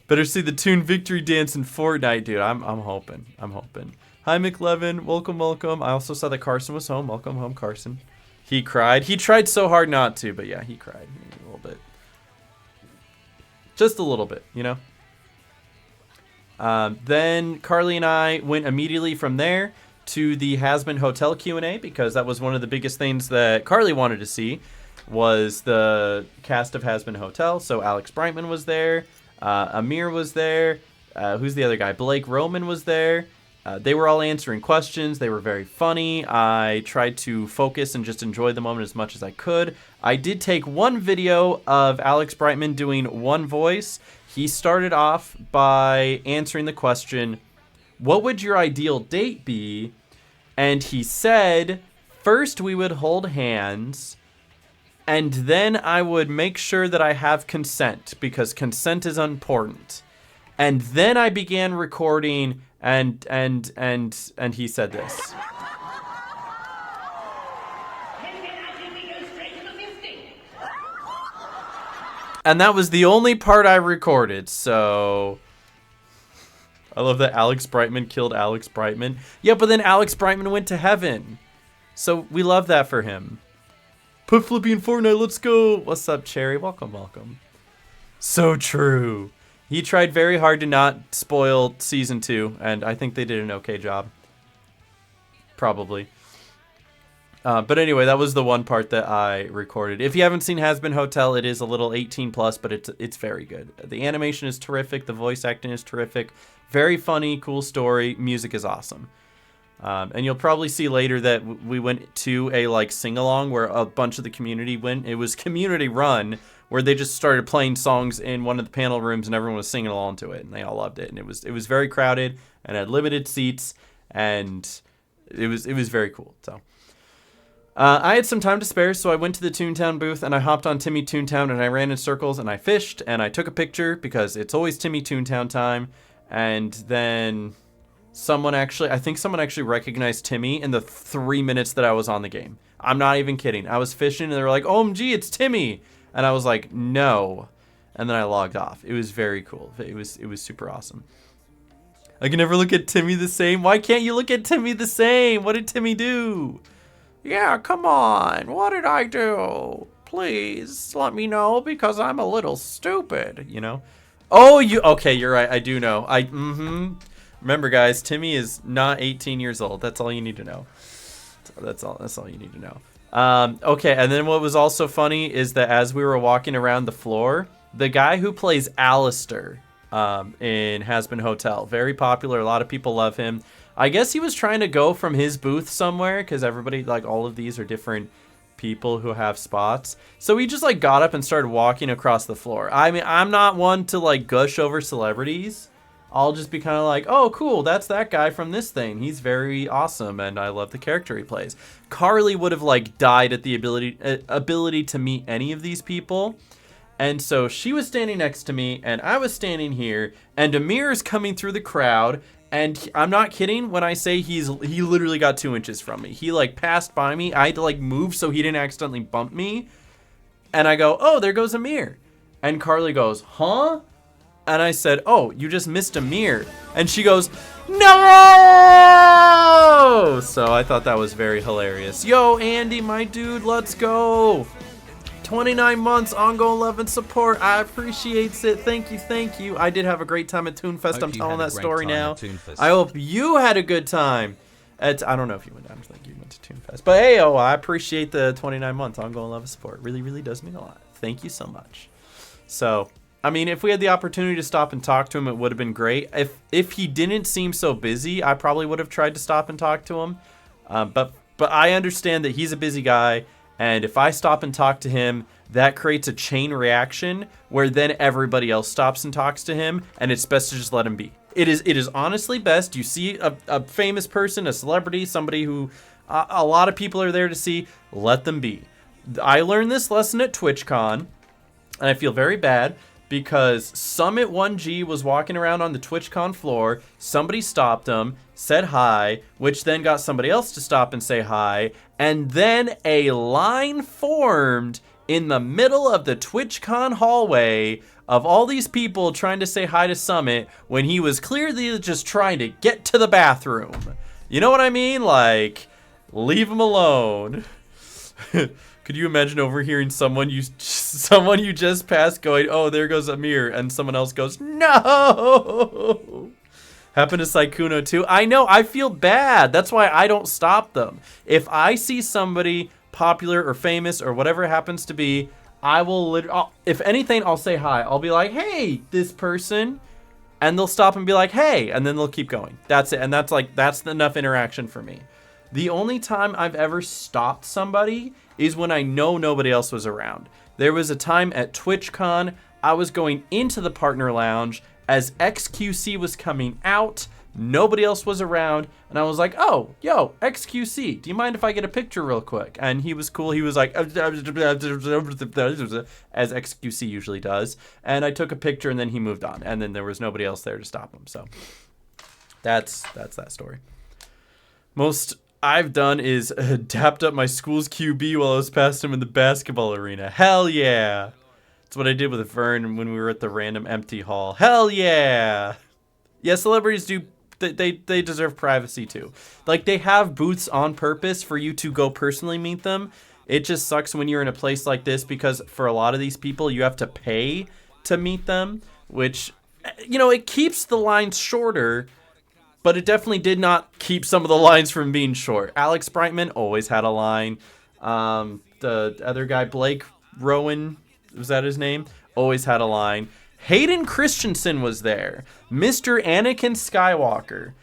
Better see the Toon victory dance in Fortnite, dude. I'm hoping. Hi, McLevin. Welcome. I also saw that Carson was home. Welcome home, Carson. He cried. He tried so hard not to, but yeah, he cried a little bit. Just a little bit, you know? Then Carly and I went immediately from there to the Hasbin Hotel Q&A because that was one of the biggest things that Carly wanted to see was the cast of Hasbin Hotel. So Alex Brightman was there. Amir was there. Who's the other guy? Blake Roman was there. They were all answering questions. They were very funny. I tried to focus and just enjoy the moment as much as I could. I did take one video of Alex Brightman doing one voice. He started off by answering the question, what would your ideal date be? And he said first we would hold hands, and then I would make sure that I have consent, because consent is important. And then I began recording, and he said this. And that was the only part I recorded, so... I love that Alex Brightman killed Alex Brightman. Yeah, but then Alex Brightman went to heaven. So we love that for him. Put Flippy in Fortnite, let's go! What's up, Cherry? Welcome, welcome. So true. He tried very hard to not spoil Season 2, and I think they did an okay job. Probably. But anyway, that was the one part that I recorded. If you haven't seen Has Been Hotel, it is a little 18 plus, but it's very good. The animation is terrific. The voice acting is terrific. Very funny, cool story. Music is awesome. And you'll probably see later that we went to a like sing-along where a bunch of the community went. It was community run, where they just started playing songs in one of the panel rooms and everyone was singing along to it, and they all loved it. And it was very crowded and had limited seats, and it was very cool. So. I had some time to spare, so I went to the Toontown booth and I hopped on Timmy Toontown and I ran in circles and I fished and I took a picture because it's always Timmy Toontown time. And then I think someone actually recognized Timmy in the 3 minutes that I was on the game. I'm not even kidding. I was fishing and they were like, OMG, it's Timmy. And I was like, no. And then I logged off. It was very cool. It was super awesome. I can never look at Timmy the same. Why can't you look at Timmy the same? What did Timmy do? Yeah, come on. What did I do? Please let me know because I'm a little stupid, you know? Oh, okay, you're right. I do know. Remember, guys, Timmy is not 18 years old. That's all you need to know. That's all you need to know. Okay, and then what was also funny is that as we were walking around the floor, the guy who plays Alistair in Has Been Hotel, very popular. A lot of people love him. I guess he was trying to go from his booth somewhere because everybody, like, all of these are different people who have spots. So he just, like, got up and started walking across the floor. I mean, I'm not one to, like, gush over celebrities. I'll just be kind of like, oh, cool, that's that guy from this thing. He's very awesome, and I love the character he plays. Carly would have, like, died at the ability to meet any of these people. And so she was standing next to me, and I was standing here, and Amir is coming through the crowd. And I'm not kidding when I say he literally got 2 inches from me. He like passed by me. I had to like move so he didn't accidentally bump me. And I go, oh, there goes Amir. And Carly goes, huh? And I said, oh, you just missed Amir. And she goes, no! So I thought that was very hilarious. Yo, Andy, my dude, let's go. 29 months ongoing love and support. I appreciate it. Thank you. I did have a great time at Toonfest. I'm telling that story now. I hope you had a good time. I don't know if you went. I don't think you went to Toonfest. But hey, I appreciate the 29 months ongoing love and support. Really, really does mean a lot. Thank you so much. So, I mean, if we had the opportunity to stop and talk to him, it would have been great. If he didn't seem so busy, I probably would have tried to stop and talk to him. But I understand that he's a busy guy. And if I stop and talk to him, that creates a chain reaction where then everybody else stops and talks to him, and it's best to just let him be. It is honestly best. You see a famous person, a celebrity, somebody who a lot of people are there to see, let them be. I learned this lesson at TwitchCon, and I feel very bad because Summit 1G was walking around on the TwitchCon floor. Somebody stopped him, said hi, which then got somebody else to stop and say hi. And then a line formed in the middle of the TwitchCon hallway of all these people trying to say hi to Summit when he was clearly just trying to get to the bathroom. You know what I mean? Like, leave him alone. Could you imagine overhearing someone you just passed going, oh, there goes Amir, and someone else goes, no! Happened to Saikuno too. I know, I feel bad. That's why I don't stop them. If I see somebody popular or famous or whatever it happens to be, I will if anything, I'll say hi. I'll be like, hey, this person. And they'll stop and be like, hey, and then they'll keep going. That's it. And that's enough interaction for me. The only time I've ever stopped somebody is when I know nobody else was around. There was a time at TwitchCon, I was going into the partner lounge as XQC was coming out Nobody else was around. And I was like, oh, yo, XQC, do you mind if I get a picture real quick? And he was cool. He was like, as XQC usually does. And I took a picture, and then he moved on. And then there was nobody else there to stop him. So that's that story. Most I've done is dapped up my school's QB while I was past him in the basketball arena. Hell yeah. That's what I did with Vern when we were at the random empty hall. Hell yeah. Yeah, celebrities do. They deserve privacy too. Like, they have booths on purpose for you to go personally meet them. It just sucks when you're in a place like this, because for a lot of these people, you have to pay to meet them, which, you know, it keeps the lines shorter, but it definitely did not keep some of the lines from being short. Alex Brightman always had a line. The other guy, Blake Rowan, was that his name? Always had a line. Hayden Christensen was there. Mr. Anakin Skywalker.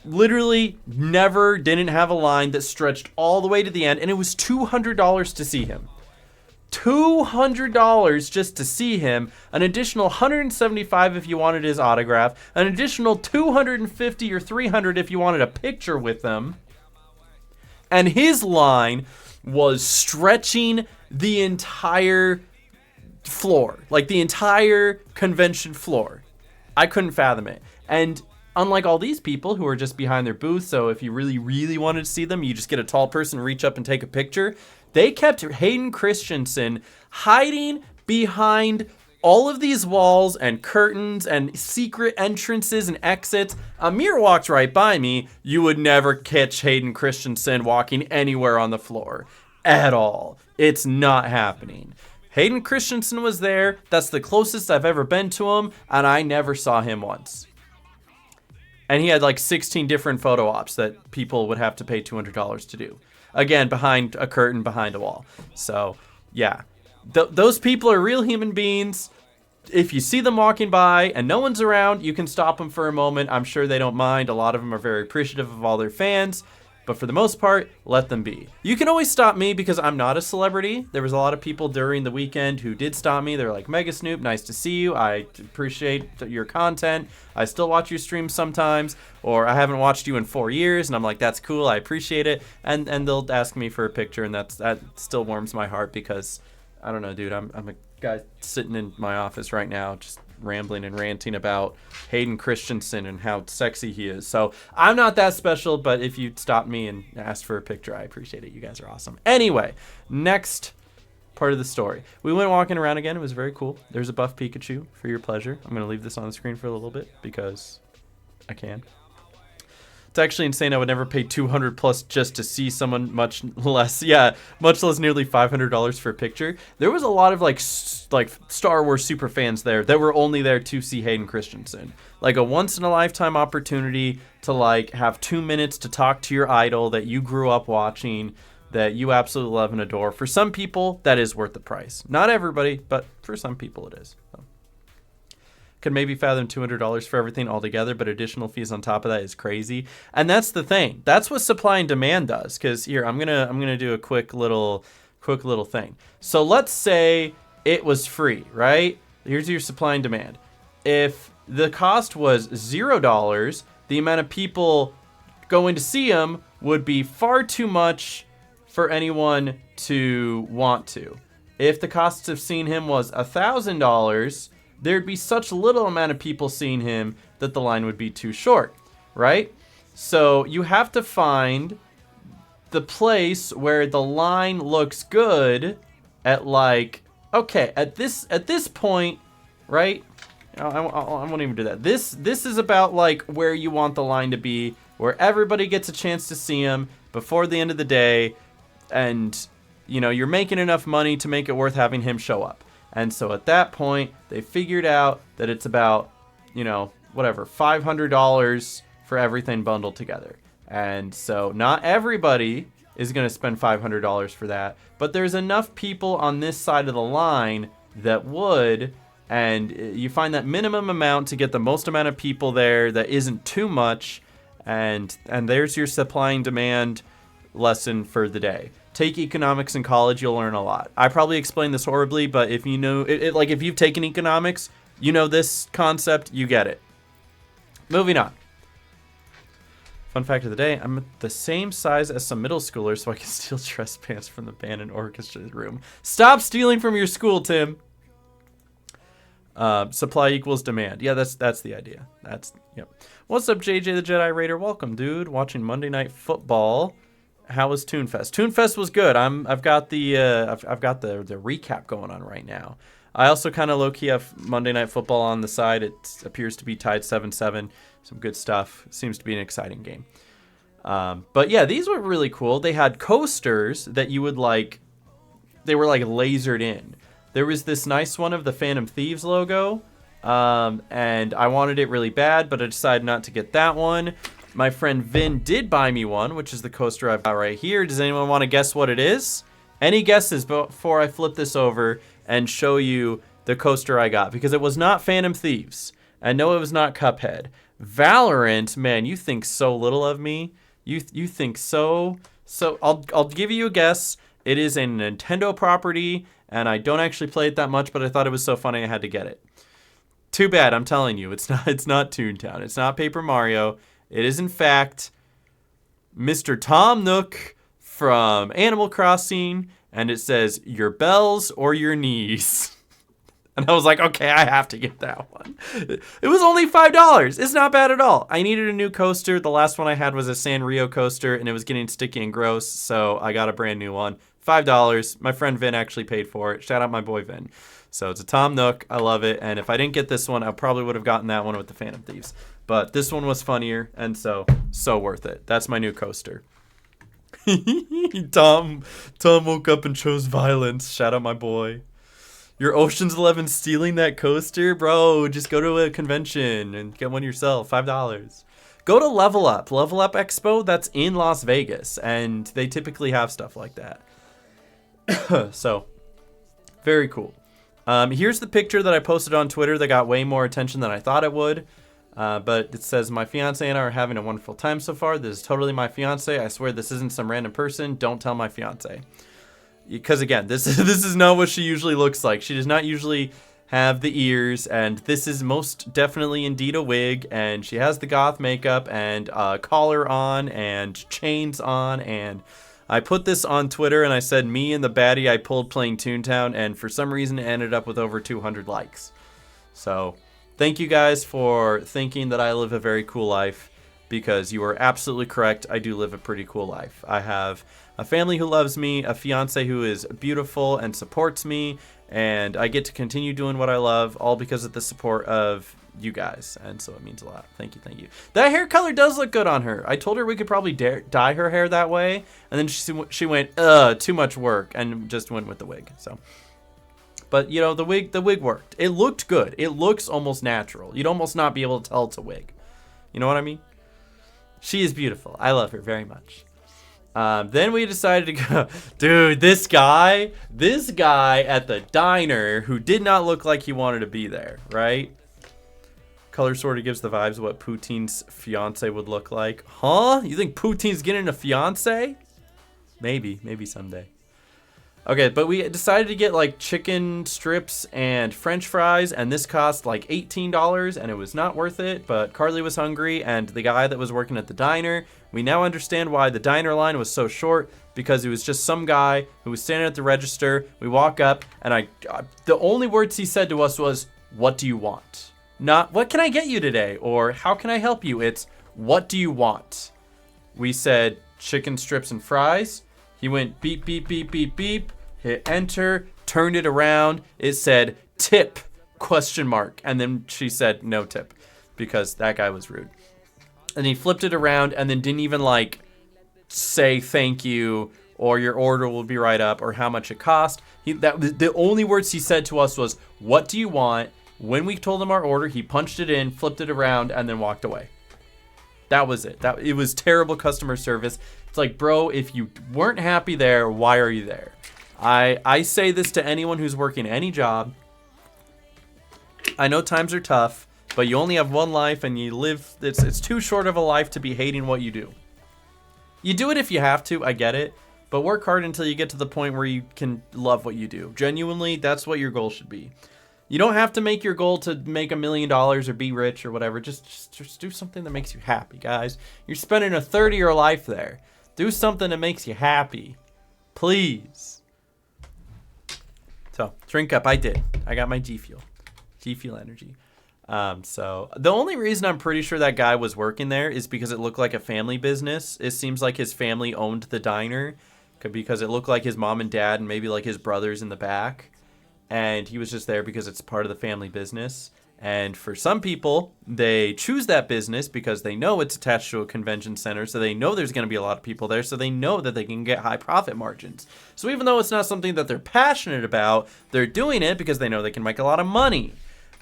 Literally never didn't have a line that stretched all the way to the end, and it was $200 to see him. $200 just to see him. An additional $175 if you wanted his autograph. An additional $250 or $300 if you wanted a picture with him. And his line was stretching the entire floor, like the entire convention floor. I couldn't fathom it. And unlike all these people who are just behind their booth, so if you really, really wanted to see them, you just get a tall person, reach up and take a picture. They kept Hayden Christensen hiding behind all of these walls and curtains and secret entrances and exits. Amir walked right by me. You would never catch Hayden Christensen walking anywhere on the floor at all. It's not happening. Hayden Christensen was there. That's the closest I've ever been to him, and I never saw him once. And he had like 16 different photo ops that people would have to pay $200 to do. Again, behind a curtain, behind a wall. So, yeah. Those people are real human beings. If you see them walking by and no one's around, you can stop them for a moment. I'm sure they don't mind. A lot of them are very appreciative of all their fans. But for the most part, let them be. You can always stop me because I'm not a celebrity. There was a lot of people during the weekend who did stop me. They're like, Mega Snoop, nice to see you. I appreciate your content. I still watch your streams sometimes. Or I haven't watched you in 4 years. And I'm like, that's cool. I appreciate it. And they'll ask me for a picture. And that still warms my heart because, I don't know, dude. I'm a guy sitting in my office right now just rambling and ranting about Hayden Christensen and how sexy he is. So I'm not that special, but if you stopped me and asked for a picture, I appreciate it. You guys are awesome. Anyway, next part of the story. We went walking around again. It was very cool. There's a buff Pikachu for your pleasure. I'm going to leave this on the screen for a little bit because I can. It's actually insane. I would never pay $200 plus just to see someone, much less nearly $500 for a picture. There was a lot of like Star Wars super fans there that were only there to see Hayden Christensen. Like a once in a lifetime opportunity to like have 2 minutes to talk to your idol that you grew up watching, that you absolutely love and adore. For some people, that is worth the price. Not everybody, but for some people it is. So. Could maybe fathom $200 for everything altogether, but additional fees on top of that is crazy. And that's the thing. That's what supply and demand does. Because here, I'm gonna do a quick little thing. So let's say it was free, right? Here's your supply and demand. If the cost was $0, the amount of people going to see him would be far too much for anyone to want to. If the cost of seeing him was $1,000, there'd be such little amount of people seeing him that the line would be too short, right? So you have to find the place where the line looks good at like, okay, at this point, right? I won't even do that. This is about like where you want the line to be, where everybody gets a chance to see him before the end of the day, and you know, you're making enough money to make it worth having him show up. And so at that point, they figured out that it's about, you know, whatever, $500 for everything bundled together. And so not everybody is going to spend $500 for that, but there's enough people on this side of the line that would, and you find that minimum amount to get the most amount of people there that isn't too much, and there's your supply and demand lesson for the day. Take economics in college, you'll learn a lot. I probably explained this horribly, but if you know it, like if you've taken economics, you know this concept, you get it. Moving on. Fun fact of the day, I'm the same size as some middle schoolers, so I can steal dress pants from the band and orchestra room. Stop stealing from your school, Tim. Supply equals demand. Yeah, that's the idea. Yep. What's up, JJ the Jedi Raider? Welcome, dude. Watching Monday Night Football. How was Toonfest? Toonfest was good. I've got the recap going on right now. I also kind of low-key have Monday Night Football on the side. It appears to be tied 7-7. Some good stuff. Seems to be an exciting game. But yeah, these were really cool. They had coasters that you would like. They were like lasered in. There was this nice one of the Phantom Thieves logo. And I wanted it really bad, but I decided not to get that one. My friend Vin did buy me one, which is the coaster I've got right here. Does anyone want to guess what it is? Any guesses before I flip this over and show you the coaster I got? Because it was not Phantom Thieves. And no, it was not Cuphead. Valorant, man, you think so little of me. You think so. I'll give you a guess. It is a Nintendo property, and I don't actually play it that much, but I thought it was so funny I had to get it. Too bad, I'm telling you, it's not Toontown. It's not Paper Mario. It is in fact Mr. Tom Nook from Animal Crossing, and it says your bells or your knees. And I was like, okay, I have to get that one. It was only $5. It's not bad at all. I needed a new coaster. The last one I had was a Sanrio coaster, and it was getting sticky and gross, so I got a brand new one. $5. My friend Vin actually paid for it. Shout out my boy Vin. So it's a Tom Nook. I love it. And if I didn't get this one, I probably would have gotten that one with the Phantom Thieves. But this one was funnier, and so worth it. That's my new coaster. Tom woke up and chose violence. Shout out my boy. Your Ocean's 11 stealing that coaster? Bro, just go to a convention and get one yourself. $5. Go to Level Up. Level Up Expo, that's in Las Vegas. And they typically have stuff like that. So, very cool. Here's the picture that I posted on Twitter that got way more attention than I thought it would. But it says, my fiance and I are having a wonderful time so far. This is totally my fiance. I swear this isn't some random person. Don't tell my fiance. Because again, this is not what she usually looks like. She does not usually have the ears, and this is most definitely indeed a wig, and she has the goth makeup and a collar on and chains on, and I put this on Twitter and I said me and the baddie I pulled playing Toontown, and for some reason it ended up with over 200 likes. So thank you guys for thinking that I live a very cool life, because you are absolutely correct. I do live a pretty cool life. I have a family who loves me, a fiance who is beautiful and supports me, and I get to continue doing what I love, all because of the support of you guys, and so it means a lot. Thank you. That hair color does look good on her. I told her we could probably dye her hair that way, and then she went, too much work, and just went with the wig. So, but you know, the wig worked. It looked good. It looks almost natural. You'd almost not be able to tell it's a wig. You know what I mean? She is beautiful. I love her very much. Then we decided to go, dude, this guy at the diner who did not look like he wanted to be there, right? Color sort of gives the vibes of what Poutine's fiance would look like. Huh? You think Poutine's getting a fiance? Maybe someday. Okay, but we decided to get like chicken strips and french fries, and this cost like $18, and it was not worth it, but Carly was hungry, and the guy that was working at the diner, we now understand why the diner line was so short, because it was just some guy who was standing at the register. We walk up, and the only words he said to us was, "What do you want?" Not, "What can I get you today?" or "How can I help you?" It's, "What do you want?" We said, "Chicken strips and fries." He went beep, beep, beep, beep, beep, hit enter, turned it around. It said, "Tip?" ? And then she said, "No tip," because that guy was rude. And he flipped it around and then didn't even like say thank you or your order will be right up or how much it cost. The only words he said to us was, "What do you want?" When we told him our order, he punched it in, flipped it around, and then walked away. That was it. It was terrible customer service. It's like, bro, if you weren't happy there, why are you there? I say this to anyone who's working any job. I know times are tough, but you only have one life, and you live. It's too short of a life to be hating what you do. You do it if you have to. I get it, but work hard until you get to the point where you can love what you do. Genuinely, that's what your goal should be. You don't have to make your goal to make $1 million or be rich or whatever. Just do something that makes you happy, guys. You're spending a third of your life there. Do something that makes you happy. Please. So, drink up. I did. I got my G Fuel. G Fuel energy. So the only reason I'm pretty sure that guy was working there is because it looked like a family business. It seems like his family owned the diner because it looked like his mom and dad and maybe like his brothers in the back. And he was just there because it's part of the family business. And for some people, they choose that business because they know it's attached to a convention center. So they know there's going to be a lot of people there. So they know that they can get high profit margins. So even though it's not something that they're passionate about, they're doing it because they know they can make a lot of money.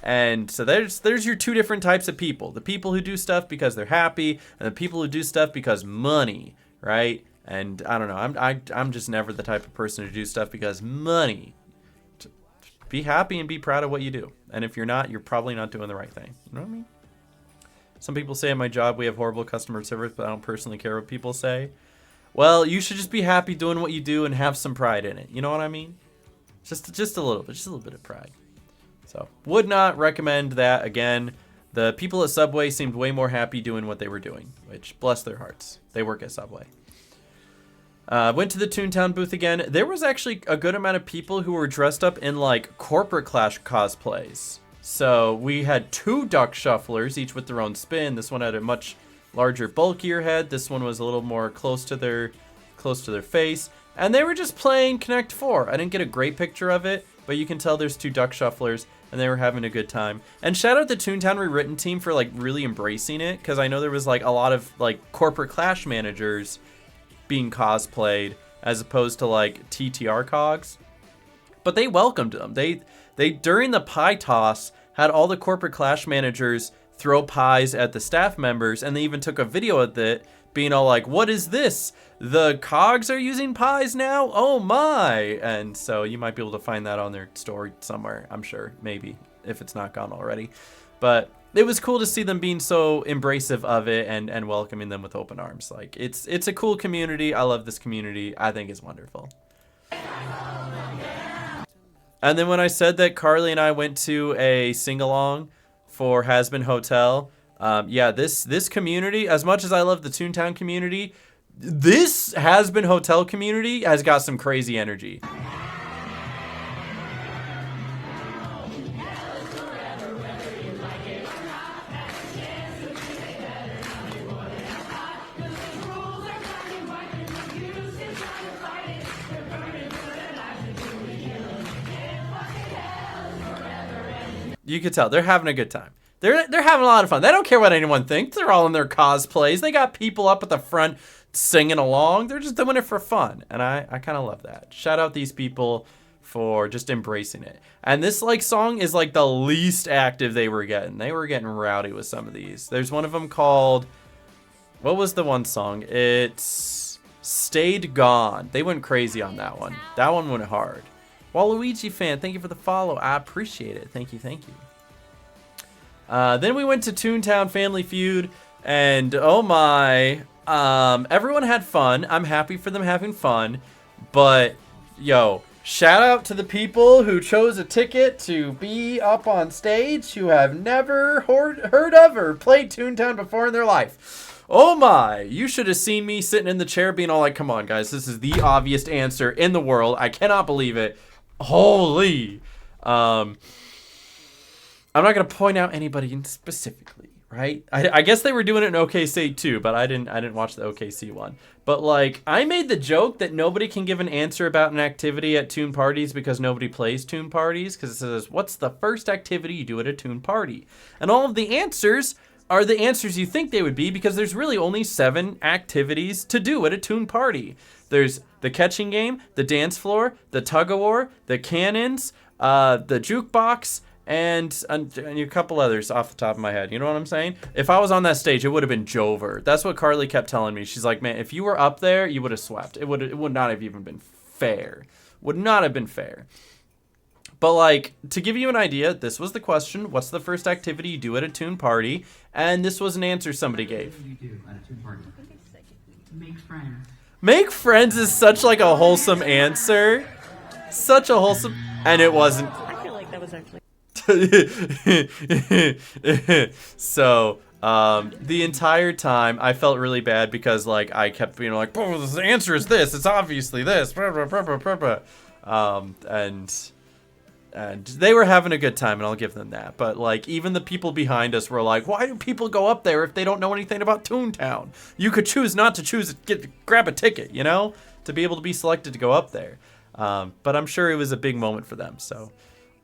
And so there's your two different types of people. The people who do stuff because they're happy, and the people who do stuff because money, right? And I don't know. I'm just never the type of person to do stuff because money. Be happy and be proud of what you do. And if you're not, you're probably not doing the right thing. You know what I mean? Some people say in my job we have horrible customer service, but I don't personally care what people say. Well, you should just be happy doing what you do and have some pride in it. You know what I mean? Just a little bit of pride. So, would not recommend that again. The people at Subway seemed way more happy doing what they were doing, which bless their hearts. They work at Subway. Went to the Toontown booth again. There was actually a good amount of people who were dressed up in like corporate clash cosplays. So we had 2 duck shufflers, each with their own spin. This one had a much larger, bulkier head. This one was a little more close to their face. And they were just playing Connect 4. I didn't get a great picture of it, but you can tell there's 2 duck shufflers. And they were having a good time. And shout out the Toontown Rewritten team for like really embracing it, because I know there was like a lot of like corporate clash managers being cosplayed as opposed to like TTR cogs. But they welcomed them. They during the pie toss had all the corporate clash managers throw pies at the staff members, and they even took a video of it being all like, "What is this? The cogs are using pies now? Oh my!" And so you might be able to find that on their story somewhere, I'm sure, maybe, if it's not gone already. But it was cool to see them being so embracive of it and welcoming them with open arms. Like, it's a cool community. I love this community. I think it's wonderful. And then when I said that Carly and I went to a sing-along for Has Been Hotel, yeah, this community, as much as I love the Toontown community, this Has Been Hotel community has got some crazy energy. You could tell they're having a good time. They're having a lot of fun. They don't care what anyone thinks. They're all in their cosplays. They got people up at the front singing along. They're just doing it for fun. And I kind of love that. Shout out these people for just embracing it. And this like song is like the least active they were getting. They were getting rowdy with some of these. There's one of them called, what was the one song? It's Stayed Gone. They went crazy on that one. That one went hard. Waluigi fan, thank you for the follow. I appreciate it. Thank you. Then we went to Toontown Family Feud, and oh my, everyone had fun. I'm happy for them having fun, but yo, shout out to the people who chose a ticket to be up on stage who have never heard of or played Toontown before in their life. Oh my, you should have seen me sitting in the chair being all like, come on guys, this is the obvious answer in the world. I cannot believe it. Holy. I'm not going to point out anybody specifically, right? I guess they were doing it in OKC too, but I didn't watch the OKC one. But like, I made the joke that nobody can give an answer about an activity at Toon parties because nobody plays Toon parties, because it says, what's the first activity you do at a Toon party? And all of the answers are the answers you think they would be, because there's really only 7 activities to do at a Toon party. There's the catching game, the dance floor, the tug-of-war, the cannons, the jukebox, and a couple others off the top of my head. You know what I'm saying? If I was on that stage, it would have been Jover. That's what Carly kept telling me. She's like, man, if you were up there, you would have swept. It would not have even been fair. Would not have been fair. But like, to give you an idea, this was the question: what's the first activity you do at a Toon party? And this was an answer somebody gave. What do you do at a Toon party? Make friends. Make friends is such like a wholesome answer. Such a wholesome, and it wasn't. I feel like that was actually. So the entire time I felt really bad because like I kept being like, oh, the answer is this, it's obviously this, and they were having a good time, and I'll give them that. But like even the people behind us were like, why do people go up there if they don't know anything about Toontown? You could choose not to choose grab a ticket, you know, to be able to be selected to go up there. But I'm sure it was a big moment for them. So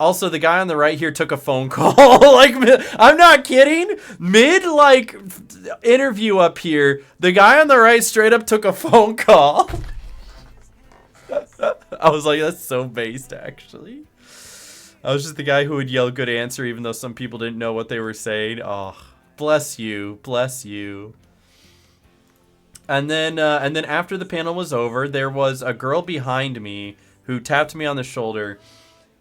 also the guy on the right here took a phone call. Like, I'm not kidding. Mid like interview up here, the guy on the right straight up took a phone call. I was like, that's so based actually. I was just the guy who would yell good answer even though some people didn't know what they were saying. Oh, bless you, bless you. And then after the panel was over, there was a girl behind me who tapped me on the shoulder,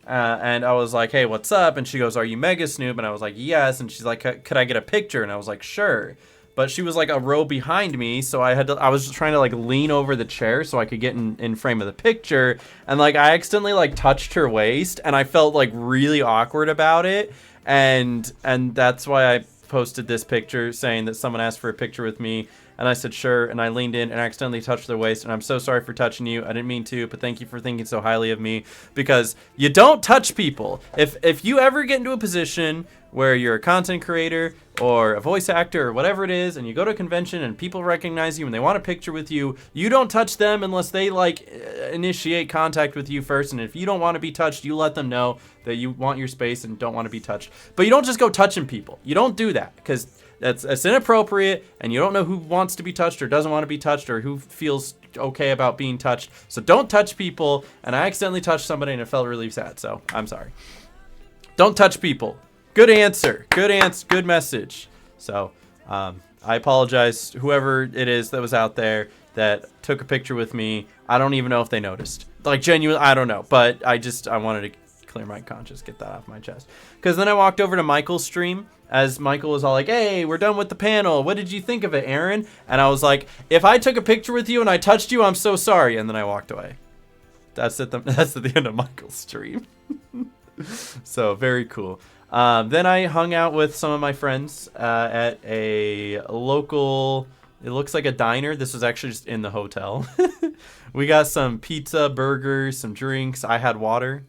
and I was like, hey, what's up? And she goes, are you Mega Snoop? And I was like, yes. And she's like, could I get a picture? And I was like, sure. But she was like a row behind me, so I was just trying to like lean over the chair so I could get in frame of the picture, and like I accidentally like touched her waist, and I felt like really awkward about it, and that's why I posted this picture saying that someone asked for a picture with me, and I said sure, and I leaned in and accidentally touched their waist, and I'm so sorry for touching you. I didn't mean to, but thank you for thinking so highly of me, because you don't touch people. If you ever get into a position where you're a content creator or a voice actor or whatever it is, and you go to a convention and people recognize you and they want a picture with you, you don't touch them unless they like initiate contact with you first. And if you don't want to be touched, you let them know that you want your space and don't want to be touched. But you don't just go touching people. You don't do that, because that's inappropriate, and you don't know who wants to be touched or doesn't want to be touched or who feels okay about being touched. So don't touch people. And I accidentally touched somebody and it felt really sad, so I'm sorry. Don't touch people. Good answer. Good message. So I apologize, whoever it is that was out there that took a picture with me. I don't even know if they noticed. Like, genuinely, I don't know. But I wanted to clear my conscience, get that off my chest. Because then I walked over to Michael's stream as Michael was all like, hey, we're done with the panel. What did you think of it, Aaron? And I was like, if I took a picture with you and I touched you, I'm so sorry. And then I walked away. That's at the end of Michael's stream. So, very cool. Then I hung out with some of my friends at a local, it looks like a diner. This was actually just in the hotel. We got some pizza, burgers, some drinks. I had water.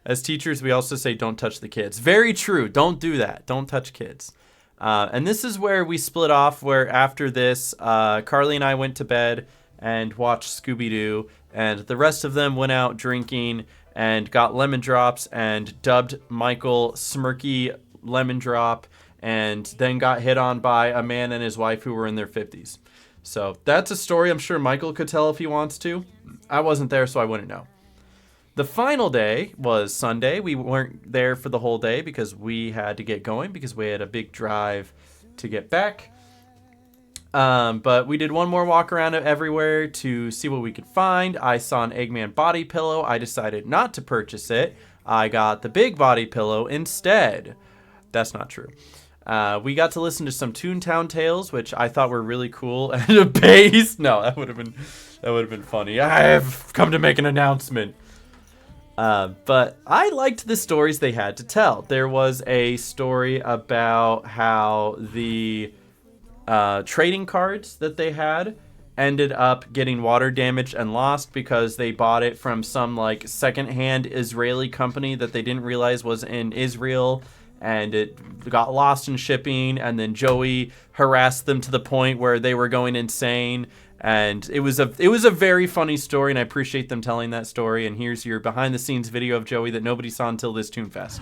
As teachers, we also say don't touch the kids. Very true. Don't do that. Don't touch kids. And this is where we split off, where after this, Carly and I went to bed and watched Scooby-Doo, and the rest of them went out drinking and got lemon drops and dubbed Michael Smirky Lemon Drop, and then got hit on by a man and his wife who were in their 50s. So that's a story I'm sure Michael could tell if he wants to. I wasn't there, so I wouldn't know. The final day was Sunday. We weren't there for the whole day because we had to get going because we had a big drive to get back. But we did one more walk around everywhere to see what we could find. I saw an Eggman body pillow. I decided not to purchase it. I got the big body pillow instead. That's not true. We got to listen to some Toontown tales, which I thought were really cool. And a bass. No, that would have been funny. I have come to make an announcement. But I liked the stories they had to tell. There was a story about how the trading cards that they had ended up getting water damaged and lost because they bought it from some like secondhand Israeli company that they didn't realize was in Israel, and it got lost in shipping, and then Joey harassed them to the point where they were going insane. And it was a very funny story, and I appreciate them telling that story. And here's your behind the scenes video of Joey that nobody saw until this Toonfest.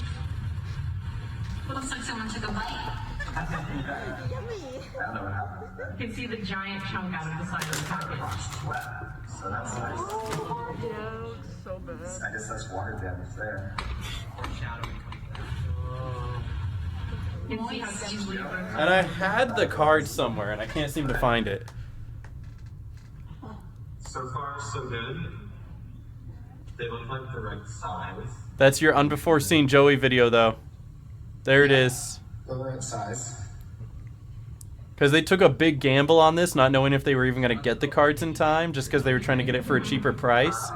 Looks like someone took a bite. You can see the giant chunk out of the side of the package. So that's nice. Yeah, so bad. I guess that's water damage there. You can see how deeply it runs. And I had the card somewhere, and I can't seem to find it. So far, so good. They look like the right size. That's your unbefore seen Joey video, though. There it is. The right size. Because they took a big gamble on this, not knowing if they were even going to get the cards in time, just because they were trying to get it for a cheaper price.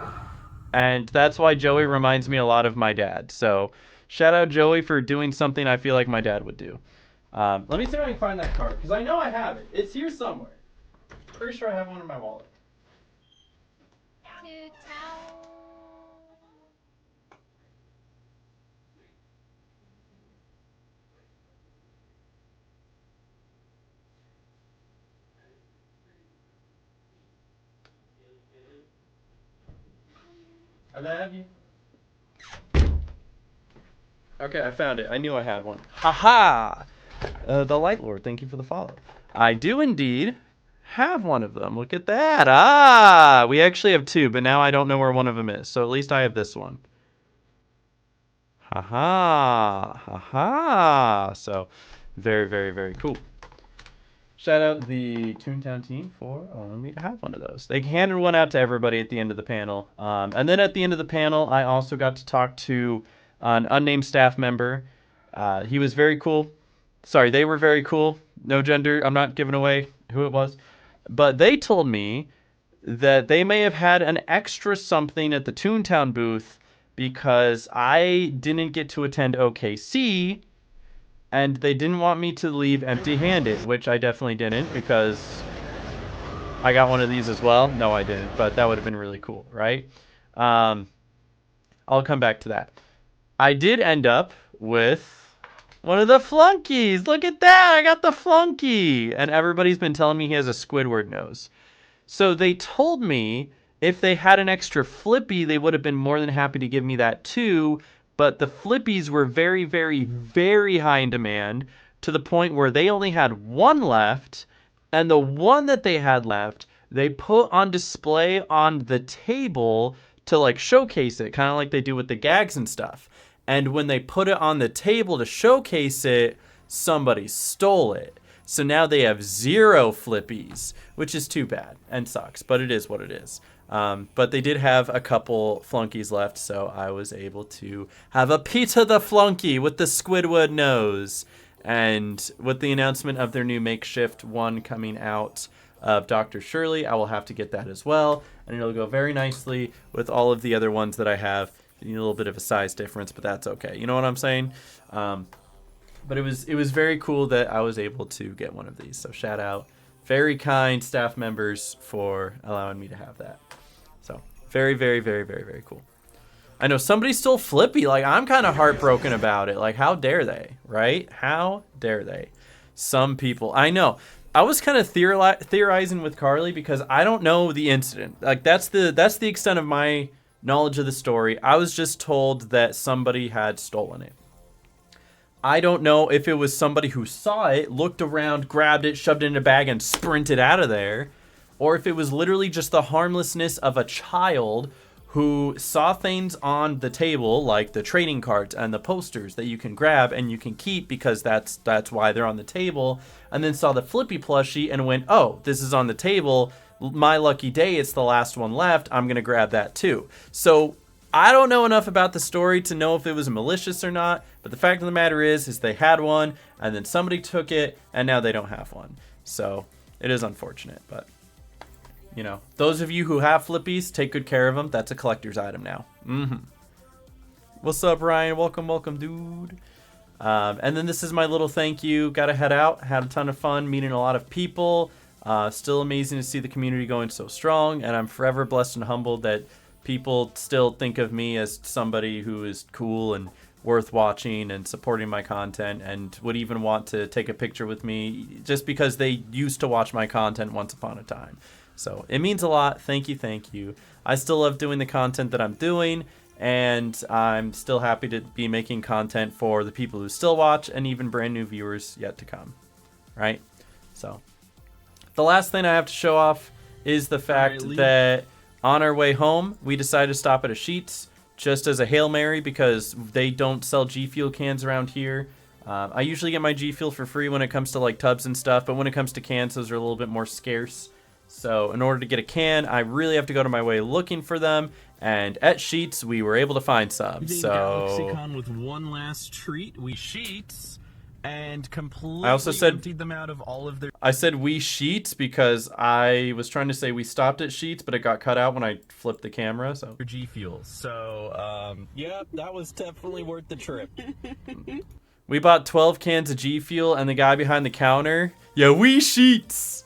And that's why Joey reminds me a lot of my dad. So shout out Joey for doing something I feel like my dad would do. Let me see if I can find that card, because I know I have it. It's here somewhere. Pretty sure I have one in my wallet. I love you. Okay, I found it. I knew I had one. Haha! The Light Lord, thank you for the follow. I do indeed have one of them. Look at that. Ah! We actually have two, but now I don't know where one of them is. So at least I have this one. Haha! Haha! So, very, very, very cool. Shout out the Toontown team for allowing me to have one of those. They handed one out to everybody at the end of the panel. And then at the end of the panel, I also got to talk to an unnamed staff member. He was very cool. Sorry, they were very cool. No gender. I'm not giving away who it was. But they told me that they may have had an extra something at the Toontown booth because I didn't get to attend OKC. And they didn't want me to leave empty-handed, which I definitely didn't, because I got one of these as well. No, I didn't, but that would have been really cool, right? I'll come back to that. I did end up with one of the flunkies. Look at that! I got the flunky! And everybody's been telling me he has a Squidward nose. So they told me if they had an extra flippy, they would have been more than happy to give me that too. But the flippies were very, very, very high in demand to the point where they only had one left. And the one that they had left, they put on display on the table to like showcase it, kind of like they do with the gags and stuff. And when they put it on the table to showcase it, somebody stole it. So now they have 0 flippies, which is too bad and sucks, but it is what it is. But they did have a couple flunkies left, so I was able to have a Peter the Flunky with the Squidward nose. And with the announcement of their new makeshift one coming out of Dr. Shirley, I will have to get that as well. And it'll go very nicely with all of the other ones that I have. You need a little bit of a size difference, but that's okay. You know what I'm saying? But it was very cool that I was able to get one of these. So shout out, very kind staff members for allowing me to have that. So very, very, very, very, very cool. I know somebody stole Flippy. Like, I'm kind of heartbroken about it. Like, how dare they, right? How dare they? Some people. I know. I was kind of theorizing with Carly because I don't know the incident. Like, that's the extent of my knowledge of the story. I was just told that somebody had stolen it. I don't know if it was somebody who saw it, looked around, grabbed it, shoved it in a bag, and sprinted out of there, or if it was literally just the harmlessness of a child who saw things on the table, like the trading cards and the posters that you can grab and you can keep because that's why they're on the table, and then saw the Flippy plushie and went, oh, this is on the table, my lucky day, it's the last one left, I'm going to grab that too. So I don't know enough about the story to know if it was malicious or not, but the fact of the matter is they had one, and then somebody took it, and now they don't have one. So it is unfortunate, but you know, those of you who have Flippies, take good care of them. That's a collector's item now. What's up, Ryan? Welcome, welcome, dude. And then this is my little thank you. Got to head out. Had a ton of fun meeting a lot of people. Still amazing to see the community going so strong, and I'm forever blessed and humbled that people still think of me as somebody who is cool and worth watching and supporting my content and would even want to take a picture with me just because they used to watch my content once upon a time. So it means a lot. Thank you, thank you. I still love doing the content that I'm doing, and I'm still happy to be making content for the people who still watch and even brand new viewers yet to come, right? So the last thing I have to show off is the fact that on our way home, we decided to stop at a Sheetz just as a Hail Mary because they don't sell G Fuel cans around here. I usually get my G Fuel for free when it comes to like tubs and stuff, but when it comes to cans, those are a little bit more scarce. So in order to get a can, I really have to go to my way looking for them, and at Sheetz, we were able to find some. So Galaxycon with one last treat. We Sheetz and completely I also said- emptied them out of all of their I said we sheets because I was trying to say we stopped at sheets, but it got cut out when I flipped the camera. So G Fuels. So, yeah, that was definitely worth the trip. we bought 12 cans of G Fuel, and the guy behind the counter, yeah, we sheets.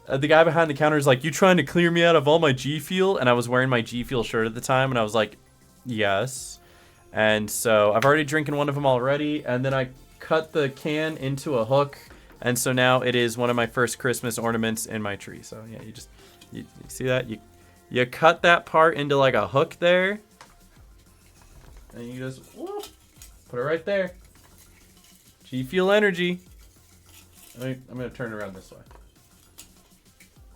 The guy behind the counter is like, "You trying to clear me out of all my G Fuel?" And I was wearing my G Fuel shirt at the time, and I was like, "Yes." And so I've already drinking one of them already, and then I cut the can into a hook, and so now it is one of my first Christmas ornaments in my tree. So yeah, you see that? You cut that part into like a hook there, and you just whoop, put it right there. G Fuel energy. I'm gonna turn it around this way.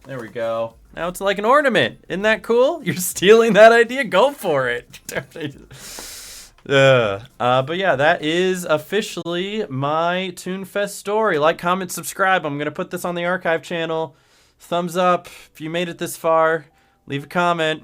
There we go. Now it's like an ornament. Isn't that cool? You're stealing that idea? Go for it. But yeah, that is officially my Toonfest story. Like, comment, subscribe. I'm going to put this on the archive channel. Thumbs up if you made it this far. Leave a comment.